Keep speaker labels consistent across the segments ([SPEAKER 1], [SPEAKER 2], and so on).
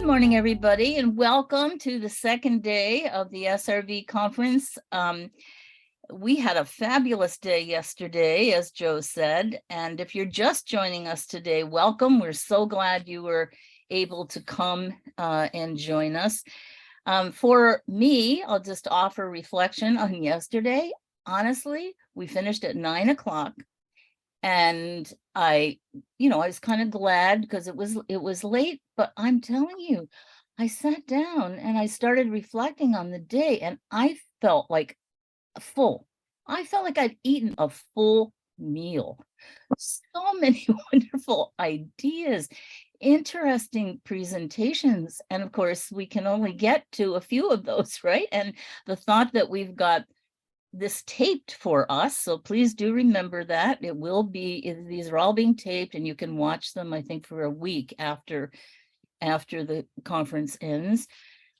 [SPEAKER 1] Good morning, everybody, and welcome to the second day of the SRV conference. We had a fabulous day yesterday, as Joe said, and if you're just joining us today, welcome. We're so glad you were able to come and join us. For me, I'll just offer reflection on yesterday. Honestly, we finished at 9 o'clock. And I was kind of glad because it was late, but I'm telling you, I sat down and I started reflecting on the day and I felt like full. I felt like I'd eaten a full meal. So many wonderful ideas, interesting presentations. And of course, we can only get to a few of those, right? And the thought that we've got this taped for us, so please do remember that. It will be, these are all being taped and you can watch them, I think, for a week after the conference ends.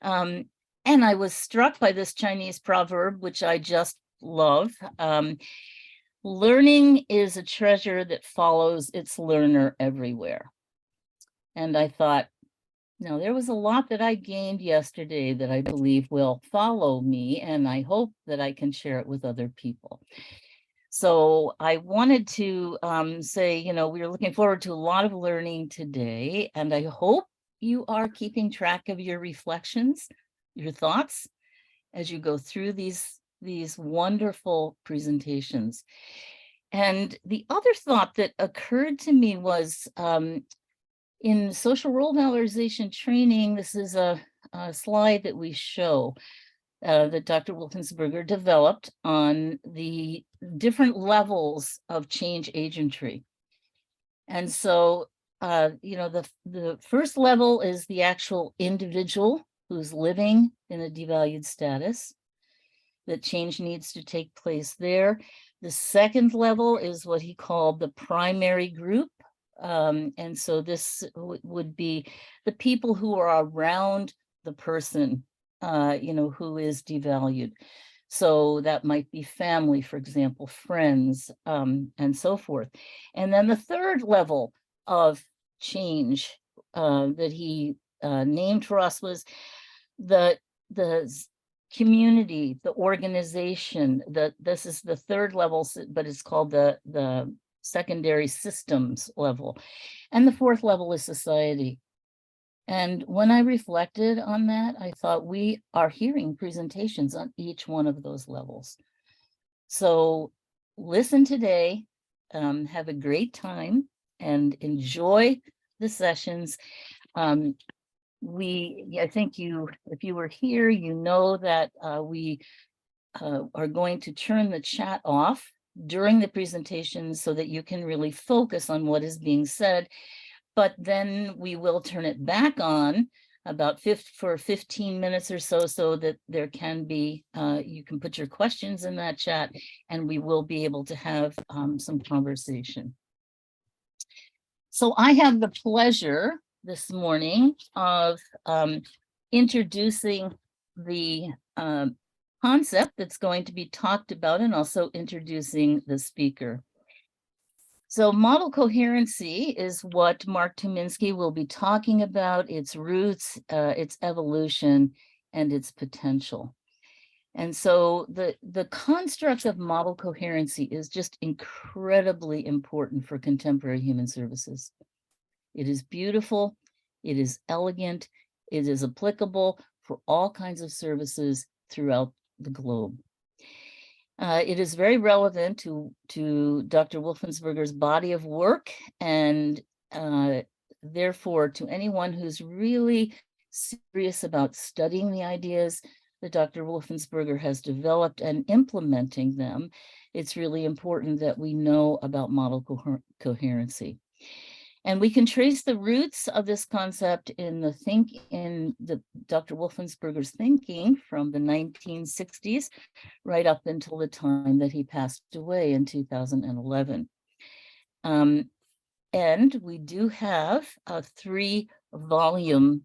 [SPEAKER 1] And I was struck by this Chinese proverb, which I just love. Learning is a treasure that follows its learner everywhere. And I thought, now, there was a lot that I gained yesterday that I believe will follow me, and I hope that I can share it with other people. So I wanted to say, we're looking forward to a lot of learning today, and I hope you are keeping track of your reflections, your thoughts, as you go through these wonderful presentations. And the other thought that occurred to me was, in social role valorization training, this is a slide that we show that Dr. Wolfensberger developed on the different levels of change agentry. And so, the first level is the actual individual who's living in a devalued status, that change needs to take place there. The second level is what he called the primary group. And so this would be the people who are around the person, who is devalued. So that might be family, for example, friends, and so forth. And then the third level of change that he named for us was the community, the organization. This is the third level, but it's called the secondary systems level. And the fourth level is society. And when I reflected on that, I thought we are hearing presentations on each one of those levels. So listen today, have a great time and enjoy the sessions. I think if you were here, you know that we are going to turn the chat off during the presentation so that you can really focus on what is being said. But then we will turn it back on about for 15 minutes or so that there can be, you can put your questions in that chat and we will be able to have some conversation. So I have the pleasure this morning of introducing the concept that's going to be talked about and also introducing the speaker. So model coherency is what Marc Tumeinski will be talking about, its roots, its evolution, and its potential. And so the construct of model coherency is just incredibly important for contemporary human services. It is beautiful, it is elegant, it is applicable for all kinds of services throughout the globe. It is very relevant to Dr. Wolfensberger's body of work, and therefore to anyone who's really serious about studying the ideas that Dr. Wolfensberger has developed and implementing them, it's really important that we know about model coherency. And we can trace the roots of this concept in Dr. Wolfensberger's thinking from the 1960s, right up until the time that he passed away in 2011. And we do have a 3-volume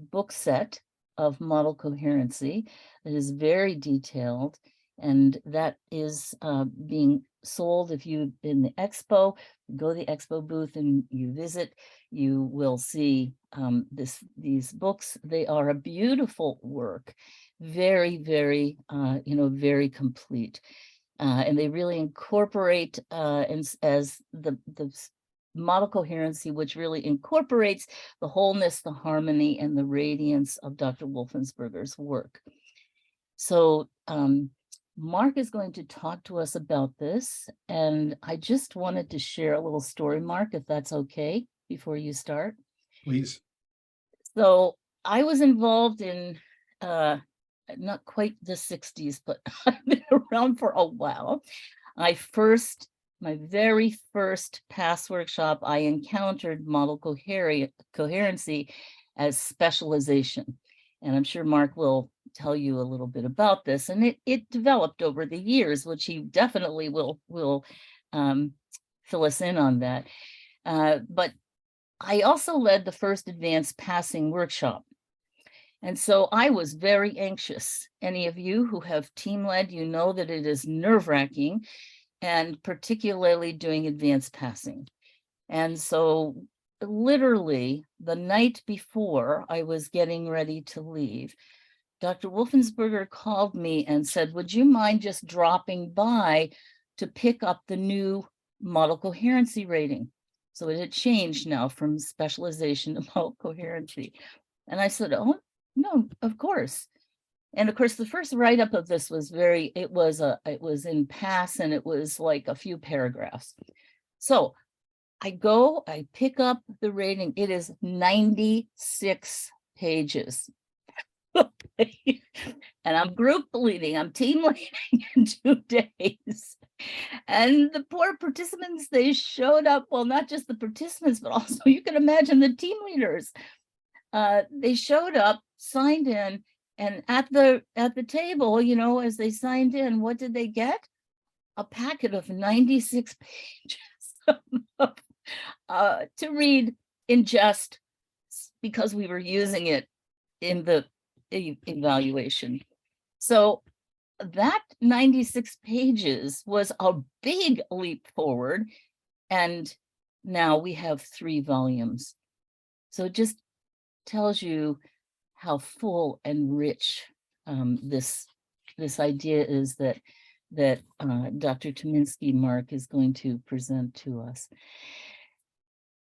[SPEAKER 1] book set of model coherency that is very detailed, and that is being sold if you in the expo, go to the expo booth and you visit, you will see these books. They are a beautiful work, very, very, very complete. And they really incorporate as the model coherency, which really incorporates the wholeness, the harmony, and the radiance of Dr. Wolfensberger's work. So Marc is going to talk to us about this, and I just wanted to share a little story, Marc, if that's okay, before you start.
[SPEAKER 2] Please.
[SPEAKER 1] So I was involved in not quite the 60s, but I've been around for a while. My very first PASS workshop, I encountered model coherency as specialization. And I'm sure Marc will tell you a little bit about this. And it developed over the years, which he definitely will fill us in on that. But I also led the first advanced passing workshop. And so I was very anxious. Any of you who have team led, you know that it is nerve-wracking, and particularly doing advanced passing. And so literally the night before I was getting ready to leave, Dr. Wolfensberger called me and said, would you mind just dropping by to pick up the new model coherency rating? So it had changed now from specialization to model coherency. And I said, oh, no, of course. And of course, the first write-up of this was it was in PASS, and it was like a few paragraphs. So I pick up the rating. It is 96 pages. And I'm group leading, I'm team leading in 2 days. And the poor participants, they showed up, well, not just the participants, but also you can imagine the team leaders. They showed up, signed in, and at the table, as they signed in, what did they get? A packet of 96 pages to read in just because we were using it in the evaluation. So that 96 pages was a big leap forward. And now we have 3 volumes. So it just tells you how full and rich this idea is that Dr. Tumeinski, Marc, is going to present to us.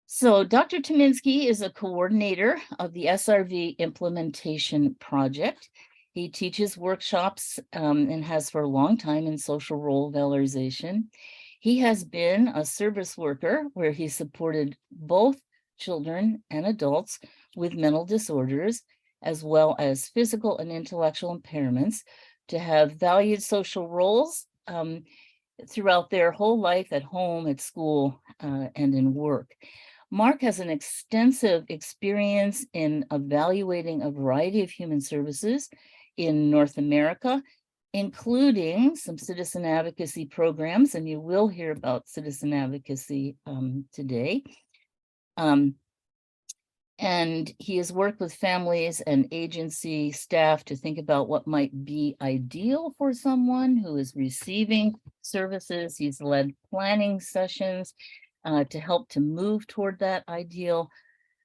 [SPEAKER 1] So Dr. Tumeinski is a coordinator of the SRV implementation project. He teaches workshops and has for a long time in social role valorization. He has been a service worker where he supported both children and adults with mental disorders, as well as physical and intellectual impairments, to have valued social roles throughout their whole life at home, at school, and in work. Marc has an extensive experience in evaluating a variety of human services in North America, including some citizen advocacy programs, and you will hear about citizen advocacy today. And he has worked with families and agency staff to think about what might be ideal for someone who is receiving services. He's led planning sessions to help to move toward that ideal.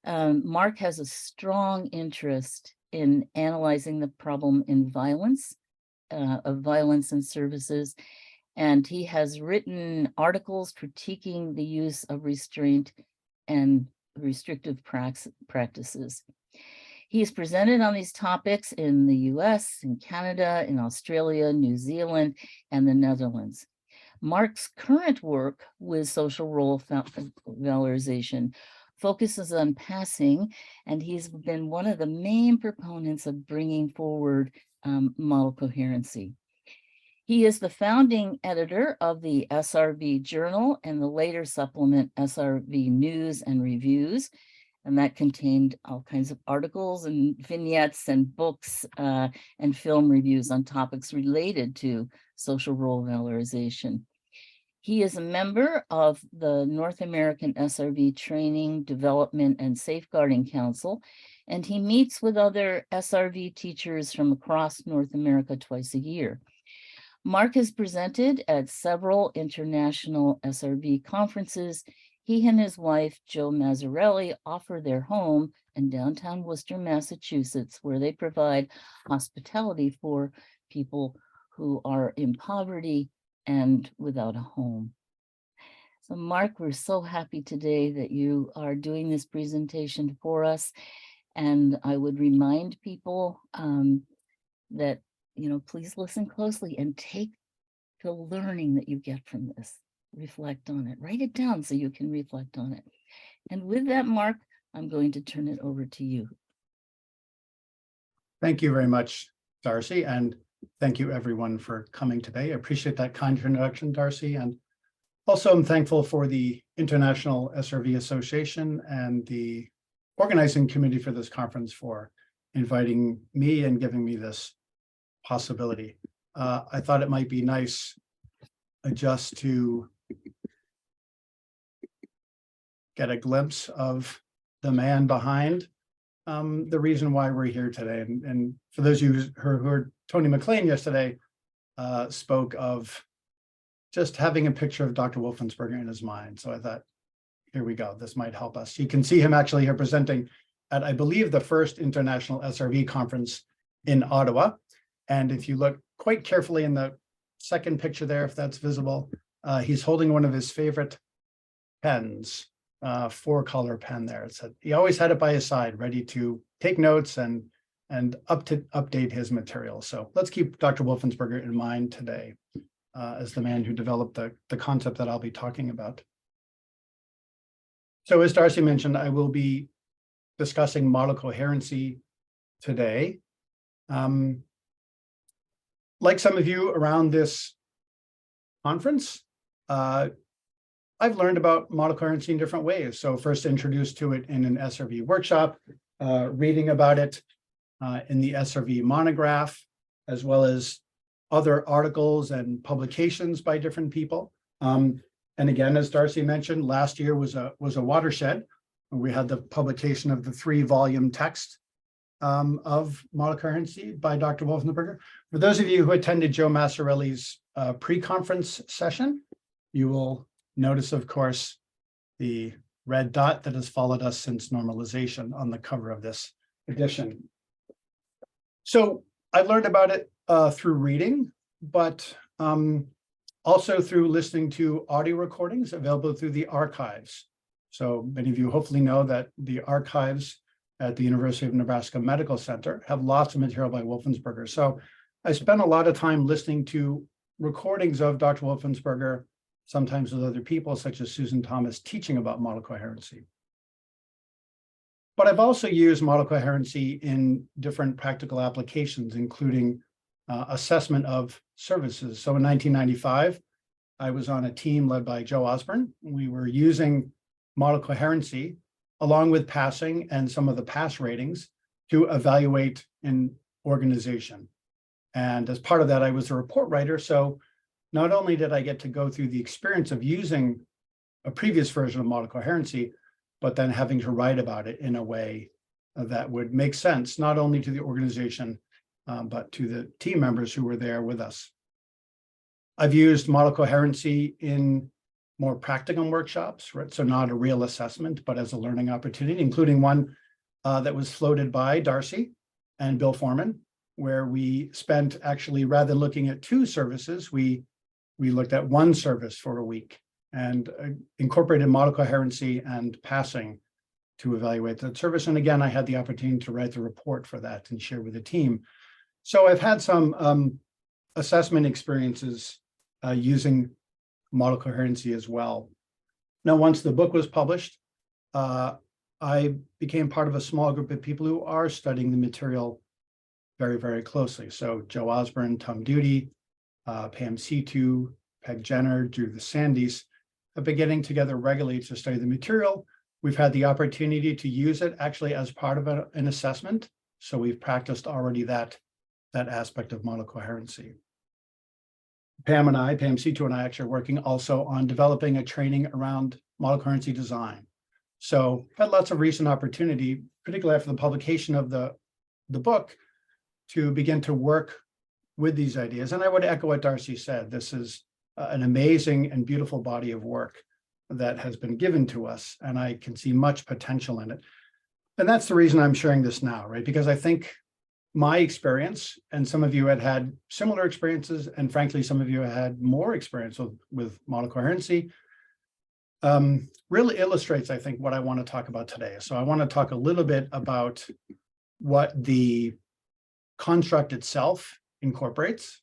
[SPEAKER 1] Marc has a strong interest in analyzing the problem in violence, of violence in services. And he has written articles critiquing the use of restraint and restrictive practices. He has presented on these topics in the US, in Canada, in Australia, New Zealand, and the Netherlands. Marc's current work with social role valorization focuses on passing, and he's been one of the main proponents of bringing forward model coherency. He is the founding editor of the SRV Journal and the later supplement SRV News and Reviews, and that contained all kinds of articles and vignettes and books and film reviews on topics related to social role valorization. He is a member of the North American SRV Training, Development, and Safeguarding Council, and he meets with other SRV teachers from across North America twice a year. Marc has presented at several international SRV conferences. He and his wife, Jo Mazzarelli, offer their home in downtown Worcester, Massachusetts, where they provide hospitality for people who are in poverty and without a home. So Marc, we're so happy today that you are doing this presentation for us. And I would remind people that, please listen closely and take the learning that you get from this. Reflect on it. Write it down so you can reflect on it. And with that, Marc, I'm going to turn it over to you.
[SPEAKER 2] Thank you very much, Darcy, and thank you everyone for coming today. I appreciate that kind introduction, Darcy, and also I'm thankful for the International SRV Association and the organizing committee for this conference for inviting me and giving me this possibility. I thought it might be nice just to get a glimpse of the man behind the reason why we're here today. And for those of you who heard Tony McLean yesterday spoke of just having a picture of Dr. Wolfensberger in his mind. So I thought, here we go, this might help us. You can see him actually here presenting at, I believe, the first International SRV conference in Ottawa. And if you look quite carefully in the second picture there, if that's visible, he's holding one of his favorite pens, 4-color pen there. He always had it by his side, ready to take notes and update his material. So let's keep Dr. Wolfensberger in mind today as the man who developed the concept that I'll be talking about. So as Darcy mentioned, I will be discussing model coherency today. Like some of you around this conference, I've learned about model coherency in different ways. So first introduced to it in an SRV workshop, reading about it in the SRV monograph, as well as other articles and publications by different people. And again, as Darcy mentioned, last year was a watershed. We had the publication of the 3-volume text of model coherency by Dr. Wolfensberger. For those of you who attended Jo Mazzarelli's pre-conference session, you will notice, of course, the red dot that has followed us since normalization on the cover of this edition. So I learned about it through reading, but also through listening to audio recordings available through the archives. So many of you hopefully know that the archives at the University of Nebraska Medical Center have lots of material by Wolfensberger. So I spent a lot of time listening to recordings of Dr. Wolfensberger, sometimes with other people, such as Susan Thomas, teaching about model coherency. But I've also used model coherency in different practical applications, including assessment of services. So in 1995, I was on a team led by Joe Osborne. We were using model coherency along with passing and some of the pass ratings to evaluate an organization. And as part of that, I was a report writer. So not only did I get to go through the experience of using a previous version of model coherency, but then having to write about it in a way that would make sense, not only to the organization, but to the team members who were there with us. I've used model coherency in more practicum workshops, right? So not a real assessment, but as a learning opportunity, including one that was floated by Darcy and Bill Foreman, where we spent actually, rather than looking at 2 services, we looked at 1 service for a week and incorporated model coherency and passing to evaluate that service. And again, I had the opportunity to write the report for that and share with the team. So I've had some assessment experiences using model coherency as well. Now, once the book was published, I became part of a small group of people who are studying the material very, very closely. So Joe Osborne, Tom Duty, Pam Situ, Peg Jenner, Drew the Sandys have been getting together regularly to study the material. We've had the opportunity to use it actually as part of an assessment. So we've practiced already that aspect of model coherency. Pam Situ and I actually are working also on developing a training around model coherency design. So had lots of recent opportunity, particularly after the publication of the book, to begin to work with these ideas. And I would echo what Darcy said. This is an amazing and beautiful body of work that has been given to us, and I can see much potential in it. And that's the reason I'm sharing this now, right? Because I think my experience, and some of you had similar experiences, and frankly, some of you had more experience with model coherency, really illustrates, I think, what I want to talk about today. So I want to talk a little bit about what the construct itself incorporates,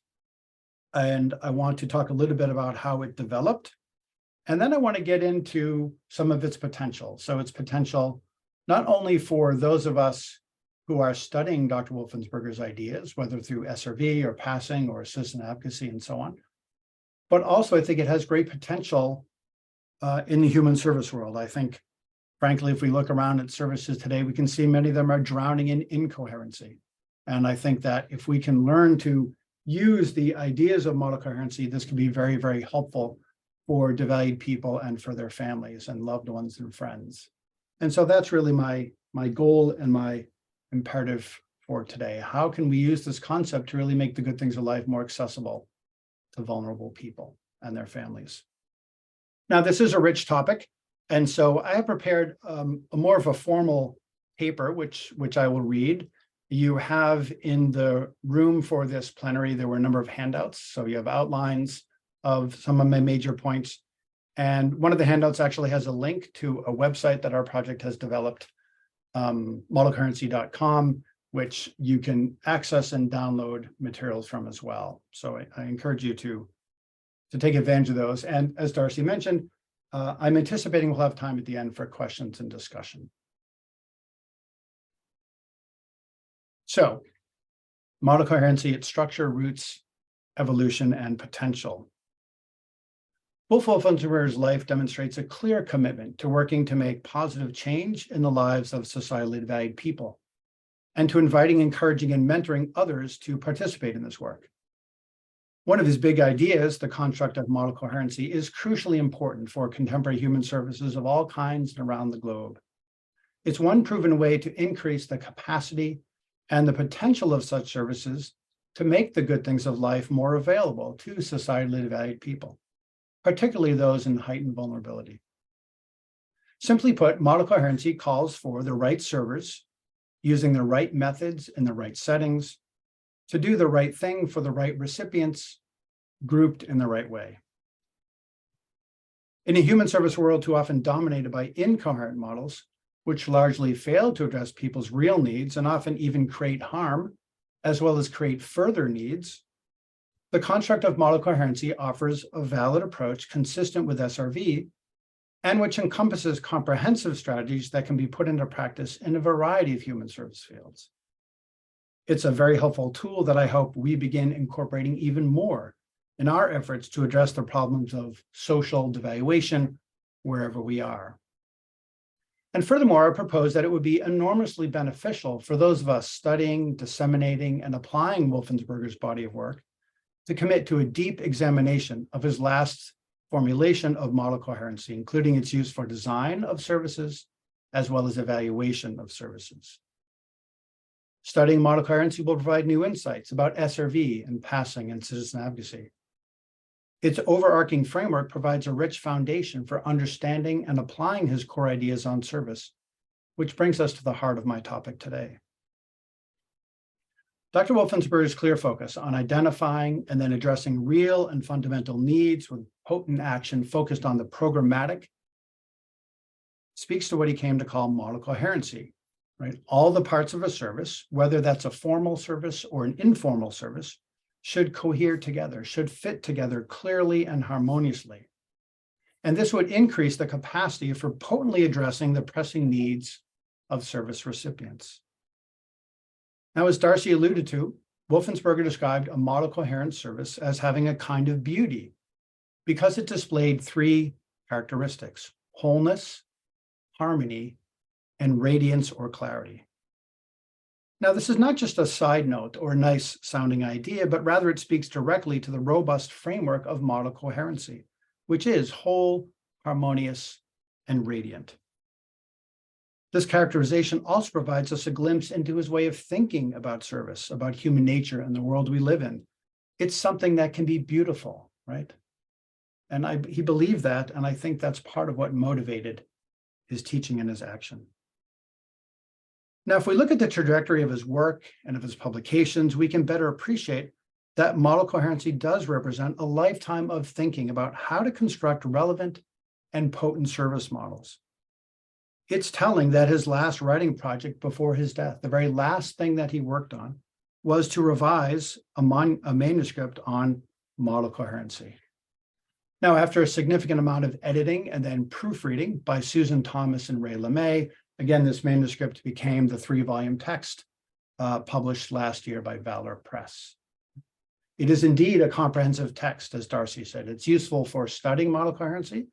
[SPEAKER 2] and I want to talk a little bit about how it developed. And then I want to get into some of its potential. So its potential, not only for those of us who are studying Dr. Wolfensberger's ideas, whether through SRV or passing or citizen advocacy and so on, but also I think it has great potential in the human service world. I think, frankly, if we look around at services today, we can see many of them are drowning in incoherency. And I think that if we can learn to use the ideas of model coherency, this can be very, very helpful for devalued people and for their families and loved ones and friends. And so that's really my goal and my imperative for today. How can we use this concept to really make the good things of life more accessible to vulnerable people and their families? Now, this is a rich topic, and so I have prepared a more of a formal paper, which I will read. You have in the room for this plenary, there were a number of handouts. So you have outlines of some of my major points. And one of the handouts actually has a link to a website that our project has developed, modelcoherency.com, which you can access and download materials from as well. So I encourage you to take advantage of those. And as Darcy mentioned, I'm anticipating we'll have time at the end for questions and discussion. So, model coherency, its structure, roots, evolution, and potential. Wolfensberger's life demonstrates a clear commitment to working to make positive change in the lives of societally valued people, and to inviting, encouraging, and mentoring others to participate in this work. One of his big ideas, the construct of model coherency, is crucially important for contemporary human services of all kinds and around the globe. It's one proven way to increase the capacity and the potential of such services to make the good things of life more available to societally valued people, particularly those in heightened vulnerability. Simply put, model coherency calls for the right servers using the right methods in the right settings to do the right thing for the right recipients, grouped in the right way. In a human service world too often dominated by incoherent models, which largely fail to address people's real needs and often even create harm, as well as create further needs, the construct of model coherency offers a valid approach consistent with SRV, and which encompasses comprehensive strategies that can be put into practice in a variety of human service fields. It's a very helpful tool that I hope we begin incorporating even more in our efforts to address the problems of social devaluation wherever we are. And furthermore, I propose that it would be enormously beneficial for those of us studying, disseminating, and applying Wolfensberger's body of work to commit to a deep examination of his last formulation of model coherency, including its use for design of services, as well as evaluation of services. Studying model coherency will provide new insights about SRV and passing and citizen advocacy. Its overarching framework provides a rich foundation for understanding and applying his core ideas on service, which brings us to the heart of my topic today. Dr. Wolfensberger's clear focus on identifying and then addressing real and fundamental needs with potent action focused on the programmatic speaks to what he came to call model coherency, right? All the parts of a service, whether that's a formal service or an informal service, should cohere together, should fit together clearly and harmoniously. And this would increase the capacity for potently addressing the pressing needs of service recipients. Now, as Darcy alluded to, Wolfensberger described a model coherent service as having a kind of beauty because it displayed three characteristics: wholeness, harmony, and radiance or clarity. Now, this is not just a side note or a nice sounding idea, but rather it speaks directly to the robust framework of model coherency, which is whole, harmonious, and radiant. This characterization also provides us a glimpse into his way of thinking about service, about human nature and the world we live in, It's something that can be beautiful, right? And he believed that, and I think that's part of what motivated his teaching and his action. Now, if we look at the trajectory of his work and of his publications, we can better appreciate that model coherency does represent a lifetime of thinking about how to construct relevant and potent service models. It's telling that his last writing project before his death, the very last thing that he worked on, was to revise a manuscript on model coherency. Now, after a significant amount of editing and then proofreading by Susan Thomas and Ray LeMay, again, this manuscript became the 3-volume text published last year by Valor Press. It is indeed a comprehensive text, as Darcy said. It's useful for studying model coherency,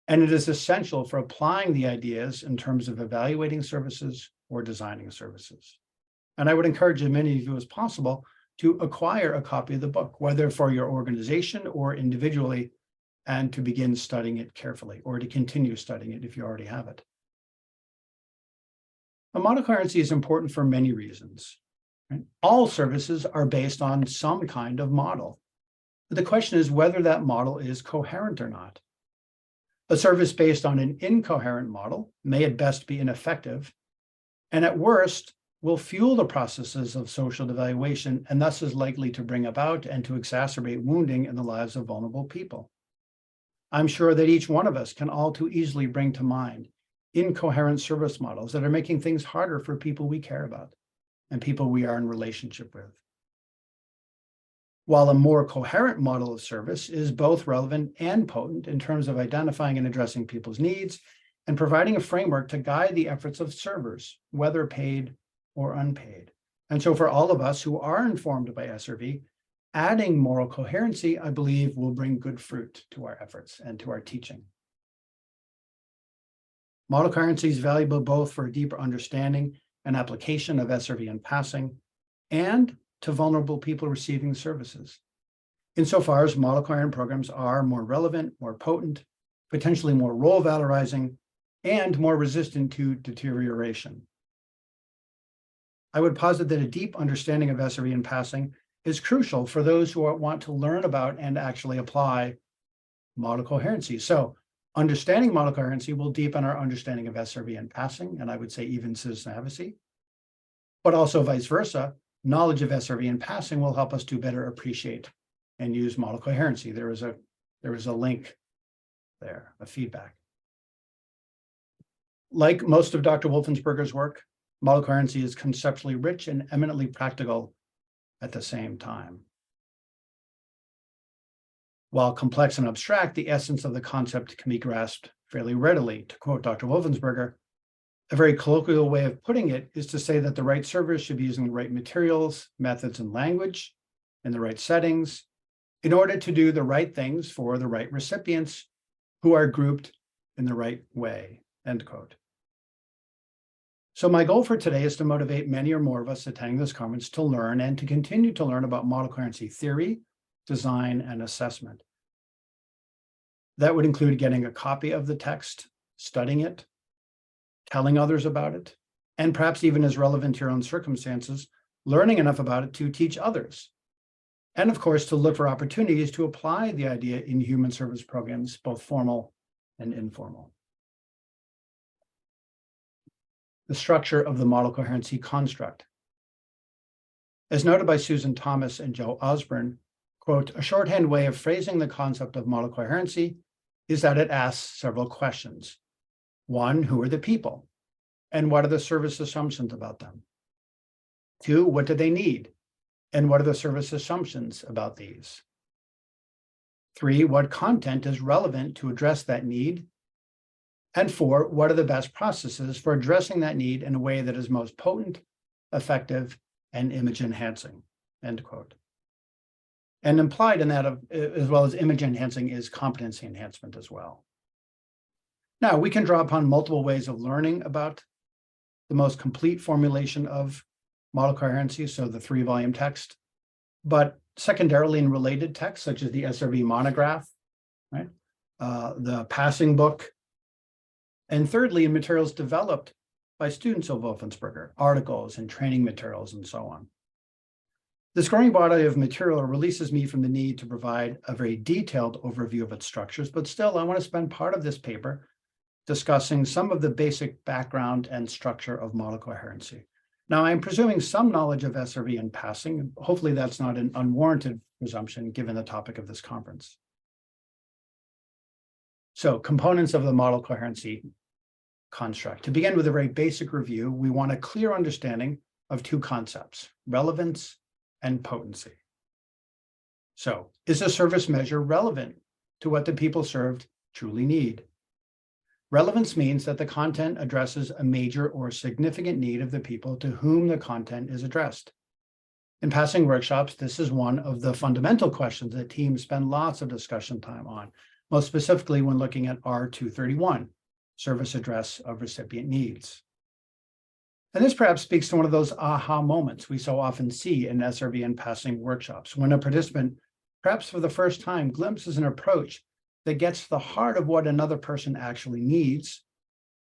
[SPEAKER 2] and it is essential for applying the ideas in terms of evaluating services or designing services. And I would encourage as many of you as possible to acquire a copy of the book, whether for your organization or individually, and to begin studying it carefully, or to continue studying it if you already have it. A model coherency is important for many reasons. Right? All services are based on some kind of model. But the question is whether that model is coherent or not. A service based on an incoherent model may at best be ineffective, and at worst will fuel the processes of social devaluation, and thus is likely to bring about and to exacerbate wounding in the lives of vulnerable people. I'm sure that each one of us can all too easily bring to mind incoherent service models that are making things harder for people we care about and people we are in relationship with. While a more coherent model of service is both relevant and potent in terms of identifying and addressing people's needs and providing a framework to guide the efforts of servers, whether paid or unpaid. And so for all of us who are informed by SRV, adding moral coherency, I believe, will bring good fruit to our efforts and to our teaching. Model coherency is valuable both for a deeper understanding and application of SRV in passing and to vulnerable people receiving services. Insofar as model coherent programs are more relevant, more potent, potentially more role valorizing, and more resistant to deterioration. I would posit that a deep understanding of SRV in passing is crucial for those who want to learn about and actually apply model coherency. So understanding model coherency will deepen our understanding of SRV in passing, and I would say even citizen advocacy, but also vice versa. Knowledge of SRV in passing will help us to better appreciate and use model coherency. There is a link there, a feedback. Like most of Dr. Wolfensberger's work, model coherency is conceptually rich and eminently practical at the same time. While complex and abstract, the essence of the concept can be grasped fairly readily. To quote Dr. Wolfensberger, a very colloquial way of putting it is to say that the right servers should be using the right materials, methods, and language in the right settings in order to do the right things for the right recipients who are grouped in the right way, end quote. So my goal for today is to motivate many or more of us attending this conference to learn and to continue to learn about model coherency theory, design, and assessment. That would include getting a copy of the text, studying it, telling others about it, and perhaps even as relevant to your own circumstances, learning enough about it to teach others. And of course, to look for opportunities to apply the idea in human service programs, both formal and informal. The structure of the model coherency construct. As noted by Susan Thomas and Joe Osborne, quote, a shorthand way of phrasing the concept of model coherency is that it asks several questions. One, who are the people? And what are the service assumptions about them? Two, what do they need? And what are the service assumptions about these? Three, what content is relevant to address that need? And four, what are the best processes for addressing that need in a way that is most potent, effective, and image enhancing, end quote. And implied in that, as well as image enhancing, is competency enhancement as well. Now, we can draw upon multiple ways of learning about the most complete formulation of model coherency, so the 3-volume text, but secondarily in related texts, such as the SRV monograph, right? The passing book, and thirdly, in materials developed by students of Wolfensberger, articles and training materials and so on. This growing body of material releases me from the need to provide a very detailed overview of its structures, but still I want to spend part of this paper discussing some of the basic background and structure of model coherency. Now, I'm presuming some knowledge of SRV in passing. Hopefully that's not an unwarranted presumption given the topic of this conference. So, components of the model coherency construct. To begin with a very basic review, we want a clear understanding of two concepts, relevance and potency. So, is a service measure relevant to what the people served truly need? Relevance means that the content addresses a major or significant need of the people to whom the content is addressed. In passing workshops, this is one of the fundamental questions that teams spend lots of discussion time on, most specifically when looking at R231, service address of recipient needs. And this perhaps speaks to one of those aha moments we so often see in SRV and passing workshops, when a participant, perhaps for the first time, glimpses an approach that gets to the heart of what another person actually needs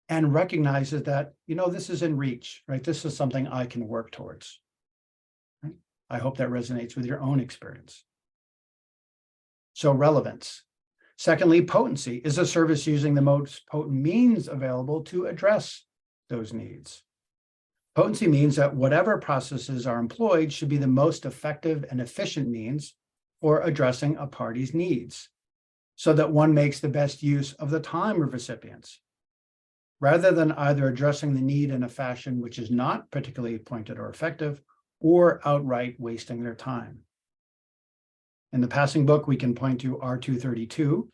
[SPEAKER 2] and recognizes that, this is in reach, right? This is something I can work towards. Right? I hope that resonates with your own experience. So relevance. Secondly, potency. Is a service using the most potent means available to address those needs? Potency means that whatever processes are employed should be the most effective and efficient means for addressing a party's needs, so that one makes the best use of the time of recipients, rather than either addressing the need in a fashion which is not particularly pointed or effective, or outright wasting their time. In the passing book, we can point to R232,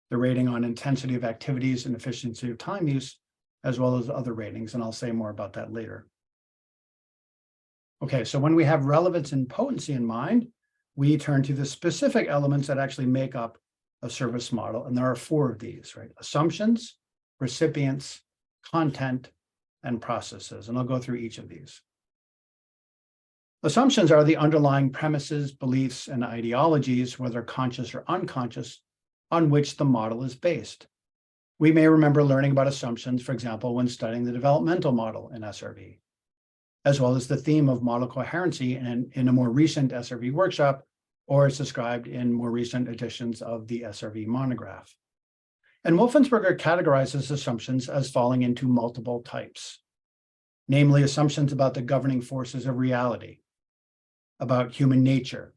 [SPEAKER 2] the rating on intensity of activities and efficiency of time use, as well as other ratings, and I'll say more about that later. Okay, so when we have relevance and potency in mind, we turn to the specific elements that actually make up a service model, and there are 4 of these, right? Assumptions, recipients, content, and processes, and I'll go through each of these. Assumptions are the underlying premises, beliefs, and ideologies, whether conscious or unconscious, on which the model is based. We may remember learning about assumptions, for example, when studying the developmental model in SRV, as well as the theme of model coherency in a more recent SRV workshop, or as described in more recent editions of the SRV monograph. And Wolfensberger categorizes assumptions as falling into multiple types, namely assumptions about the governing forces of reality, about human nature,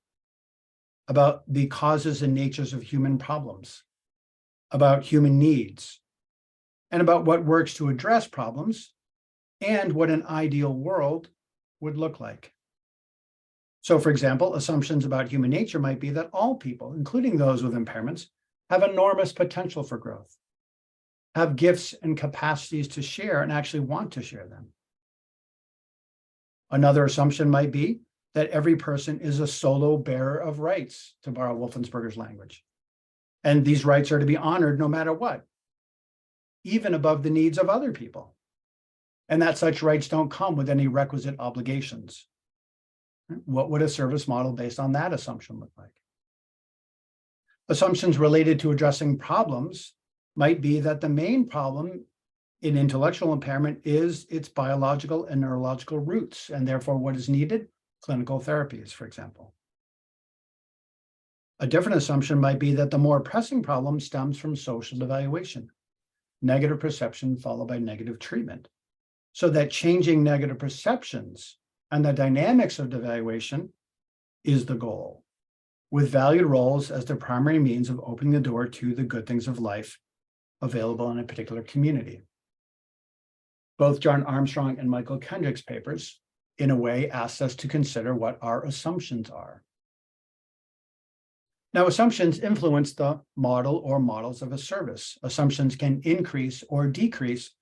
[SPEAKER 2] about the causes and natures of human problems, about human needs, and about what works to address problems, and what an ideal world would look like. So, for example, assumptions about human nature might be that all people, including those with impairments, have enormous potential for growth, have gifts and capacities to share and actually want to share them. Another assumption might be that every person is a solo bearer of rights, to borrow Wolfensberger's language. And these rights are to be honored no matter what, even above the needs of other people. And that such rights don't come with any requisite obligations. What would a service model based on that assumption look like? Assumptions related to addressing problems might be that the main problem in intellectual impairment is its biological and neurological roots, and therefore what is needed? Clinical therapies, for example. A different assumption might be that the more pressing problem stems from social devaluation, negative perception followed by negative treatment, so that changing negative perceptions and the dynamics of devaluation is the goal, with valued roles as the primary means of opening the door to the good things of life available in a particular community. Both John Armstrong and Michael Kendrick's papers, in a way, asked us to consider what our assumptions are. Now, assumptions influence the model or models of a service. Assumptions can increase or decrease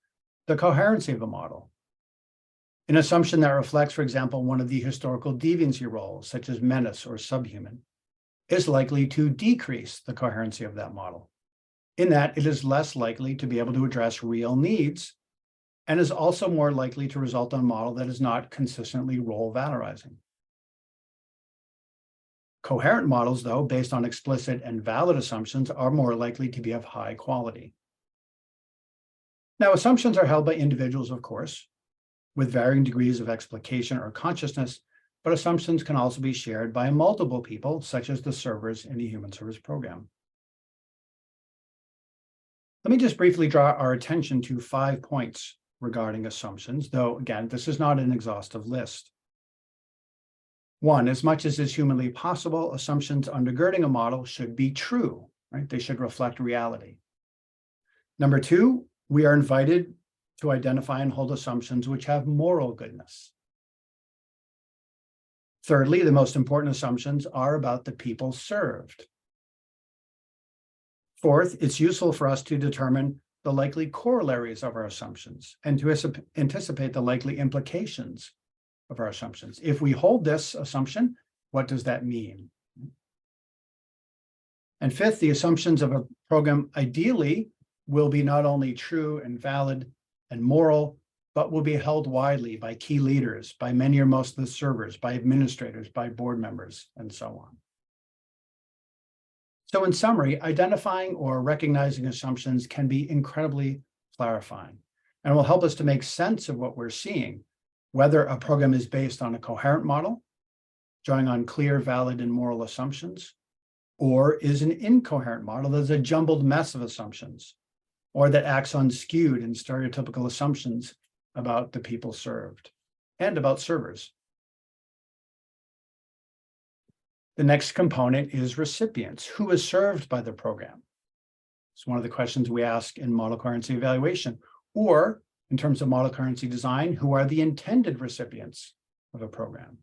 [SPEAKER 2] the coherency of a model. An assumption that reflects, for example, one of the historical deviancy roles, such as menace or subhuman, is likely to decrease the coherency of that model, in that it is less likely to be able to address real needs and is also more likely to result in a model that is not consistently role valorizing. Coherent models, though, based on explicit and valid assumptions, are more likely to be of high quality. Now, assumptions are held by individuals, of course, with varying degrees of explication or consciousness, but assumptions can also be shared by multiple people, such as the servers in a human service program. Let me just briefly draw our attention to 5 points regarding assumptions, though, again, this is not an exhaustive list. 1, as much as is humanly possible, assumptions undergirding a model should be true, right? They should reflect reality. Number 2, we are invited to identify and hold assumptions which have moral goodness. Thirdly, the most important assumptions are about the people served. Fourth, it's useful for us to determine the likely corollaries of our assumptions and to anticipate the likely implications of our assumptions. If we hold this assumption, what does that mean? And fifth, the assumptions of a program ideally will be not only true and valid and moral, but will be held widely by key leaders, by many or most of the servers, by administrators, by board members, and so on. So in summary, identifying or recognizing assumptions can be incredibly clarifying and will help us to make sense of what we're seeing, whether a program is based on a coherent model, drawing on clear, valid, and moral assumptions, or is an incoherent model that's a jumbled mess of assumptions, or that acts on skewed and stereotypical assumptions about the people served and about servers. The next component is recipients. Who is served by the program? It's one of the questions we ask in model coherency evaluation, or in terms of model coherency design, who are the intended recipients of a program?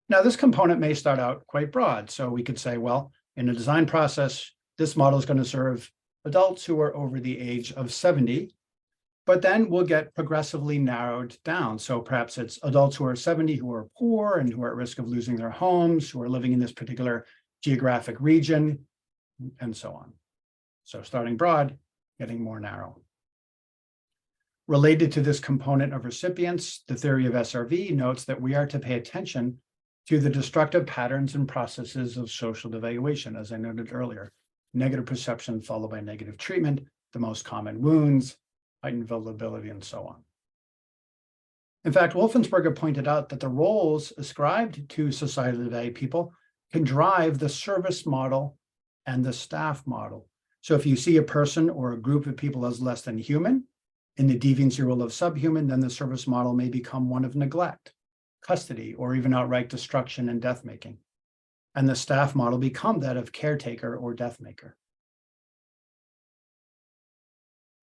[SPEAKER 2] Now, this component may start out quite broad. So we could say, well, in a design process, this model is going to serve adults who are over the age of 70, but then we'll get progressively narrowed down. So perhaps it's adults who are 70 who are poor and who are at risk of losing their homes, who are living in this particular geographic region, and so on. So starting broad, getting more narrow. Related to this component of recipients, the theory of SRV notes that we are to pay attention to the destructive patterns and processes of social devaluation, as I noted earlier. Negative perception followed by negative treatment, the most common wounds, heightened vulnerability, and so on. In fact, Wolfensberger pointed out that the roles ascribed to societally devalued people can drive the service model and the staff model. So if you see a person or a group of people as less than human, in the deviancy role of subhuman, then the service model may become one of neglect, custody, or even outright destruction and death making. And the staff model become that of caretaker or death maker.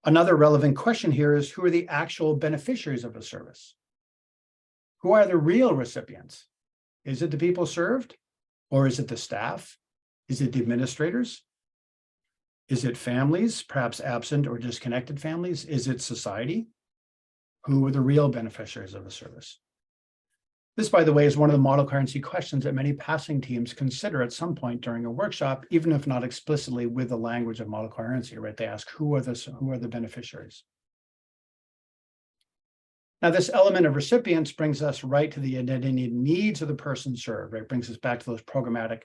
[SPEAKER 2] Another relevant question here is, who are the actual beneficiaries of a service? Who are the real recipients? Is it the people served? Or is it the staff? Is it the administrators? Is it families, perhaps absent or disconnected families? Is it society? Who are the real beneficiaries of a service? This, by the way, is one of the model coherency questions that many passing teams consider at some point during a workshop, even if not explicitly with the language of model coherency, right? They ask, who are the beneficiaries? Now, this element of recipients brings us right to the identity needs of the person served, right? Brings us back to those programmatic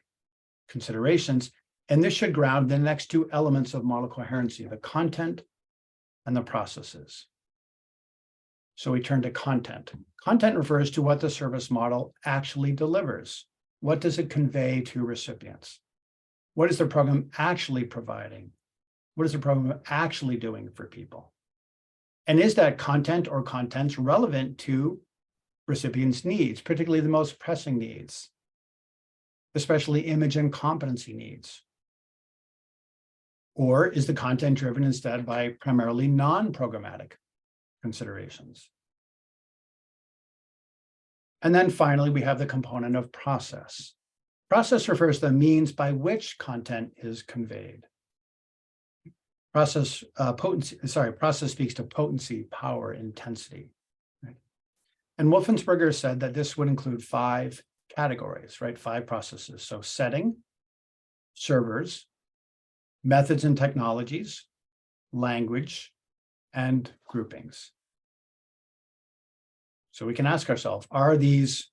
[SPEAKER 2] considerations. And this should ground the next two elements of model coherency, the content and the processes. So we turn to content. Content refers to what the service model actually delivers. What does it convey to recipients? What is the program actually providing? What is the program actually doing for people? And is that content or contents relevant to recipients' needs, particularly the most pressing needs, especially image and competency needs? Or is the content driven instead by primarily non-programmatic considerations? And then finally, we have the component of process. Process refers to the means by which content is conveyed. Process speaks to potency, power, intensity. Right? And Wolfensberger said that this would include 5 categories, right? 5 processes. So setting, servers, methods and technologies, language, and groupings. So we can ask ourselves, are these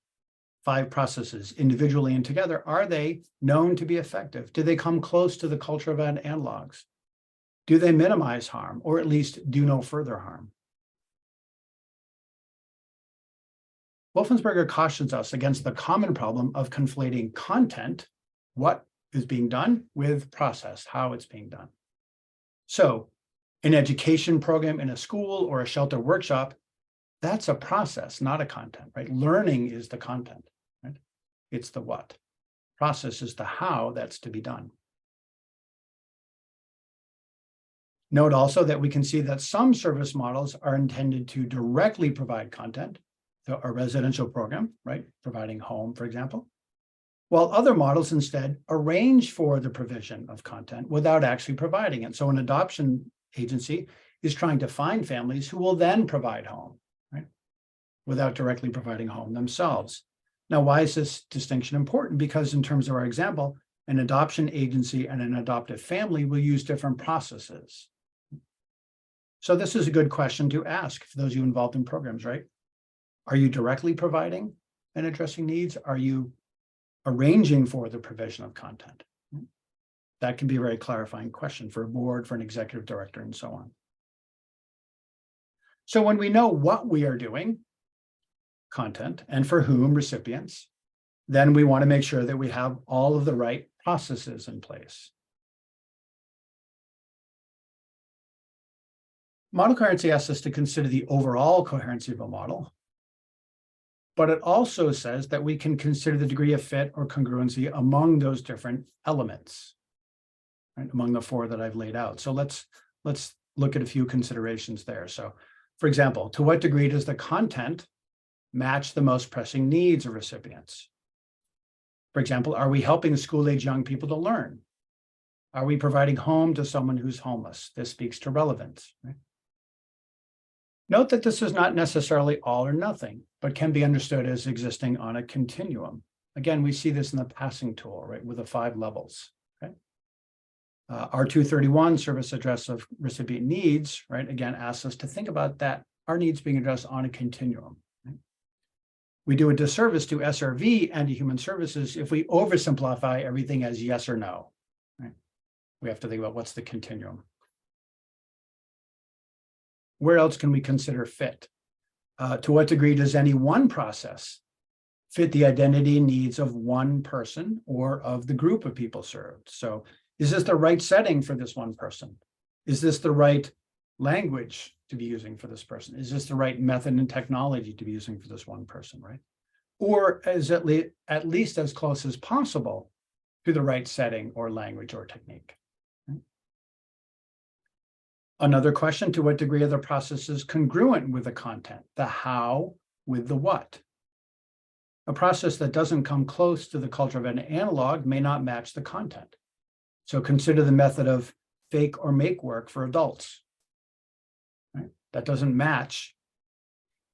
[SPEAKER 2] 5 processes individually and together, are they known to be effective? Do they come close to the culture of analogs? Do they minimize harm, or at least do no further harm? Wolfensberger cautions us against the common problem of conflating content, what is being done, with process, how it's being done. So an education program in a school or a shelter workshop, that's a process, not a content, right? Learning is the content, right? It's the what. Process is the how that's to be done. Note also that we can see that some service models are intended to directly provide content, a residential program, right? Providing home, for example, while other models instead arrange for the provision of content without actually providing it. So an adoption agency is trying to find families who will then provide home, right? Without directly providing home themselves. Now, why is this distinction important? Because in terms of our example, an adoption agency and an adoptive family will use different processes. So this is a good question to ask for those of you involved in programs, right? Are you directly providing and addressing needs? Are you arranging for the provision of content? That can be a very clarifying question for a board, for an executive director, and so on. So when we know what we are doing, content, and for whom, recipients, then we want to make sure that we have all of the right processes in place. Model coherency asks us to consider the overall coherency of a model, but it also says that we can consider the degree of fit or congruency among those different elements, right, among the four that I've laid out. So let's look at a few considerations there. So, for example, to what degree does the content match the most pressing needs of recipients? For example, are we helping school-age young people to learn? Are we providing home to someone who's homeless? This speaks to relevance, right? Note that this is not necessarily all or nothing, but can be understood as existing on a continuum. Again, we see this in the passing tool, right, with the 5 levels, right? R231, service address of recipient needs, right, again, asks us to think about that, our needs being addressed on a continuum. Right? We do a disservice to SRV and to human services if we oversimplify everything as yes or no, right? We have to think about what's the continuum. Where else can we consider fit? To what degree does any one process fit the identity and needs of one person or of the group of people served? So is this the right setting for this one person? Is this the right language to be using for this person? Is this the right method and technology to be using for this one person, right? Or is it at least as close as possible to the right setting or language or technique? Another question, to what degree are the processes congruent with the content, the how with the what? A process that doesn't come close to the culture of an analog may not match the content. So consider the method of fake or make work for adults, right? That doesn't match,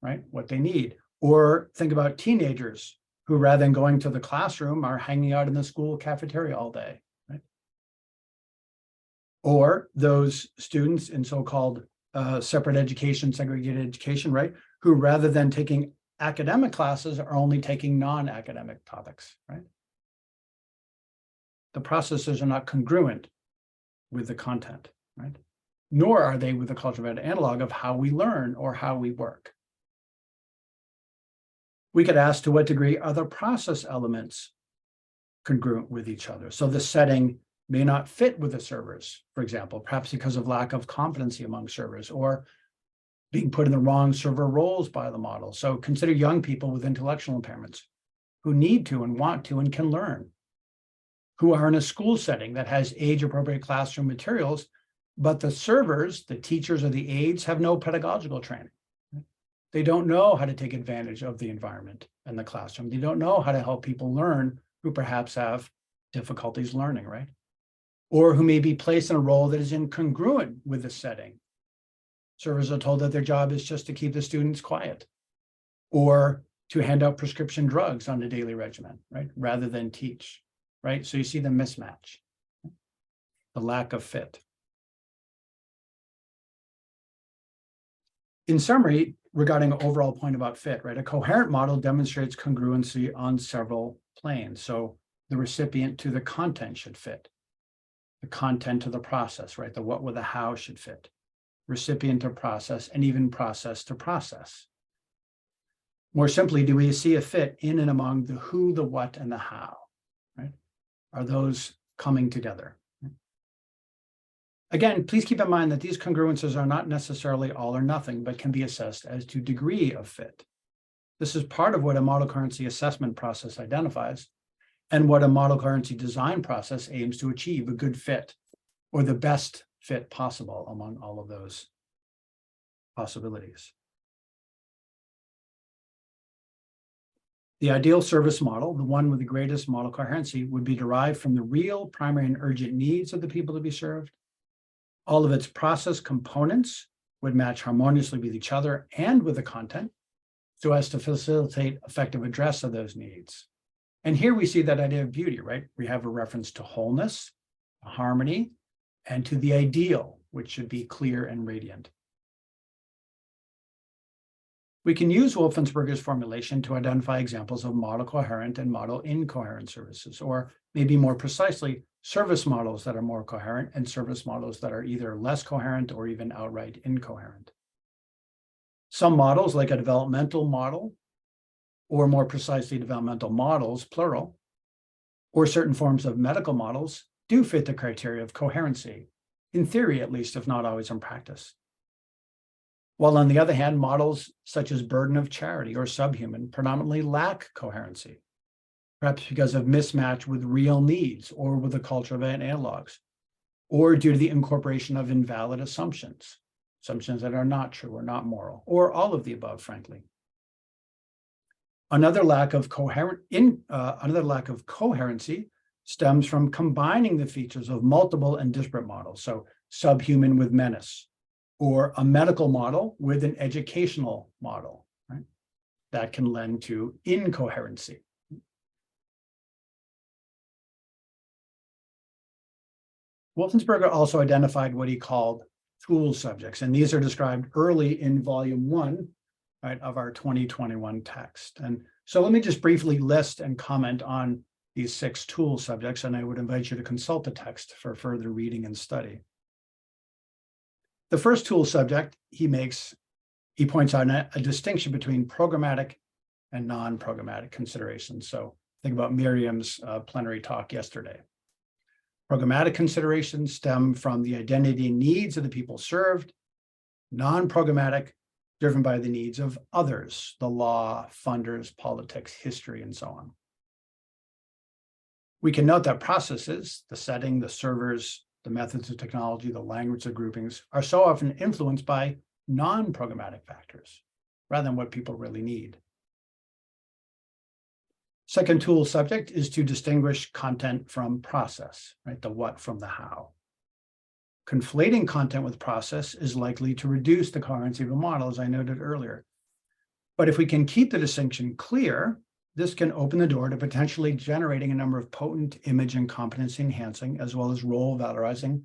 [SPEAKER 2] right, what they need. Or think about teenagers who, rather than going to the classroom, are hanging out in the school cafeteria all day. Or those students in so-called separate education, segregated education, right, who rather than taking academic classes are only taking non-academic topics, right? The processes are not congruent with the content, right? Nor are they with the culture of analog of how we learn or how we work. We could ask, to what degree are the process elements congruent with each other? So the setting may not fit with the servers, for example, perhaps because of lack of competency among servers or being put in the wrong server roles by the model. So consider young people with intellectual impairments who need to and want to and can learn, who are in a school setting that has age-appropriate classroom materials, but the servers, the teachers or the aides, have no pedagogical training. They don't know how to take advantage of the environment and the classroom. They don't know how to help people learn who perhaps have difficulties learning, right? Or who may be placed in a role that is incongruent with the setting. Servers are told that their job is just to keep the students quiet or to hand out prescription drugs on a daily regimen, right? Rather than teach, right? So you see the mismatch, the lack of fit. In summary, regarding an overall point about fit, right? A coherent model demonstrates congruency on several planes. So the recipient to the content should fit. The content to the process, right? The what with the how should fit. Recipient to process, and even process to process. More simply, do we see a fit in and among the who, the what, and the how, right? Are those coming together? Again, please keep in mind that these congruences are not necessarily all or nothing, but can be assessed as to degree of fit. This is part of what a model coherency assessment process identifies and what a model coherency design process aims to achieve, a good fit or the best fit possible among all of those possibilities. The ideal service model, the one with the greatest model coherency, would be derived from the real, primary, and urgent needs of the people to be served. All of its process components would match harmoniously with each other and with the content so as to facilitate effective address of those needs. And here we see that idea of beauty, right? We have a reference to wholeness, harmony, and to the ideal, which should be clear and radiant. We can use Wolfensberger's formulation to identify examples of model coherent and model incoherent services, or maybe more precisely, service models that are more coherent and service models that are either less coherent or even outright incoherent. Some models, like a developmental model, or more precisely, developmental models, plural, or certain forms of medical models, do fit the criteria of coherency, in theory at least, if not always in practice. While on the other hand, models such as burden of charity or subhuman predominantly lack coherency, perhaps because of mismatch with real needs or with the culture of analogs, or due to the incorporation of invalid assumptions that are not true or not moral, or all of the above, frankly. Another lack of coherency stems from combining the features of multiple and disparate models, so subhuman with menace, or a medical model with an educational model, right? That can lend to incoherency. Wolfensberger also identified what he called tool subjects, and these are described early in volume 1, right, of our 2021 text. And so let me just briefly list and comment on these 6 tool subjects, and I would invite you to consult the text for further reading and study. The first tool subject he points out a distinction between programmatic and non-programmatic considerations. So think about Miriam's plenary talk yesterday. Programmatic considerations stem from the identity and needs of the people served. Non-programmatic, driven by the needs of others, the law, funders, politics, history, and so on. We can note that processes, the setting, the servers, the methods of technology, the language of groupings, are so often influenced by non-programmatic factors rather than what people really need. Second tool subject is to distinguish content from process, right? The what from the how. Conflating content with process is likely to reduce the coherency of a model, as I noted earlier. But if we can keep the distinction clear, this can open the door to potentially generating a number of potent image and competency enhancing, as well as role valorizing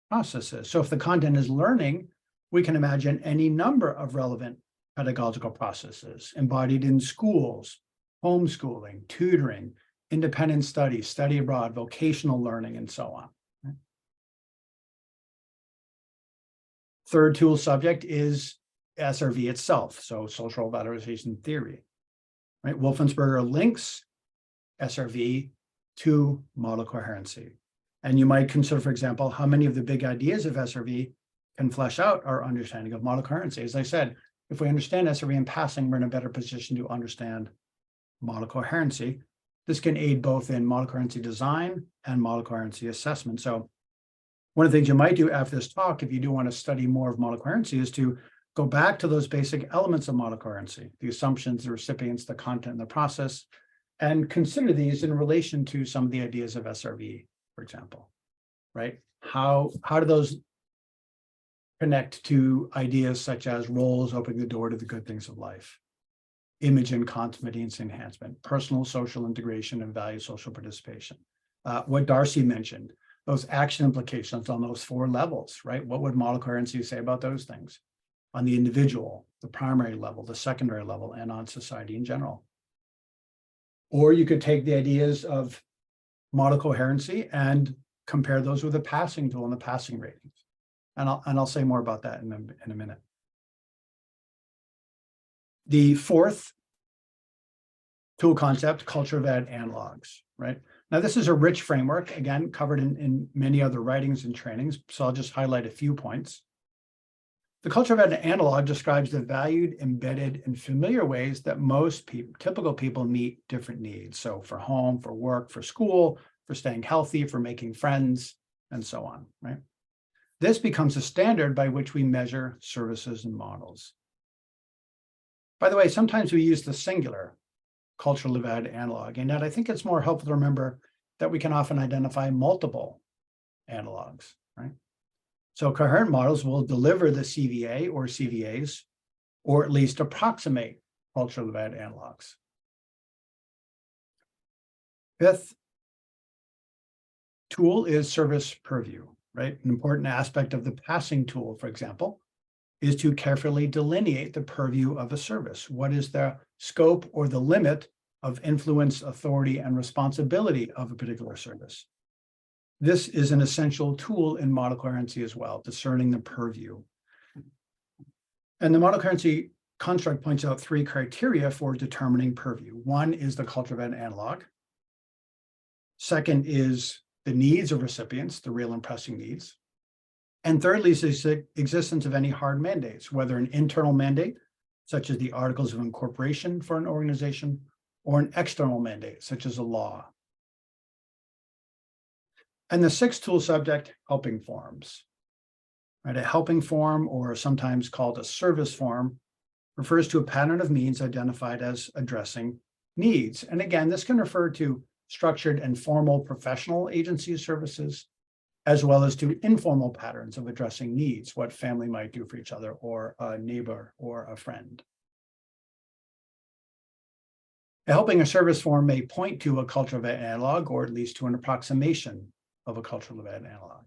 [SPEAKER 2] processes. So if the content is learning, we can imagine any number of relevant pedagogical processes embodied in schools, homeschooling, tutoring, independent study, study abroad, vocational learning, and so on. Third tool subject is SRV itself, so social valorization theory. Right? Wolfensberger links SRV to model coherency. And you might consider, for example, how many of the big ideas of SRV can flesh out our understanding of model coherency. As I said, if we understand SRV in passing, we're in a better position to understand model coherency. This can aid both in model coherency design and model coherency assessment. So one of the things you might do after this talk, if you do want to study more of model coherency, is to go back to those basic elements of model coherency, the assumptions, the recipients, the content, and the process, and consider these in relation to some of the ideas of SRV, for example, right? How do those connect to ideas such as roles opening the door to the good things of life, image and competence enhancement, personal social integration, and value social participation? What Darcy mentioned, those action implications on those 4 levels, right? What would model coherency say about those things? On the individual, the primary level, the secondary level, and on society in general. Or you could take the ideas of model coherency and compare those with the passing tool and the passing ratings. And I'll say more about that in a minute. The fourth tool concept, culture of ed analogs, right? Now, this is a rich framework, again, covered in many other writings and trainings, so I'll just highlight a few points. The culture of ed analog describes the valued, embedded, and familiar ways that most people, typical people meet different needs. So for home, for work, for school, for staying healthy, for making friends, and so on, right? This becomes a standard by which we measure services and models. By the way, sometimes we use the singular cultural of ed analog, and yet I think it's more helpful to remember that we can often identify multiple analogs, right? So coherent models will deliver the CVA or CVAs, or at least approximate cultural of ed analogs. Fifth tool is service purview, right? An important aspect of the passing tool, for example, is to carefully delineate the purview of a service. What is the scope or the limit of influence, authority, and responsibility of a particular service? This is an essential tool in model coherency as well, discerning the purview. And the model coherency construct points out 3 criteria for determining purview. One is the culture of ed analog. Second is the needs of recipients, the real and pressing needs. And thirdly is the existence of any hard mandates, whether an internal mandate, such as the articles of incorporation for an organization, or an external mandate, such as a law. And the 6th tool subject, helping forms. Right, a helping form, or sometimes called a service form, refers to a pattern of means identified as addressing needs. And again, this can refer to structured and formal professional agency services, as well as to informal patterns of addressing needs, what family might do for each other, or a neighbor, or a friend. Helping a service form may point to a culture of ed analog, or at least to an approximation of a cultural of ed analog.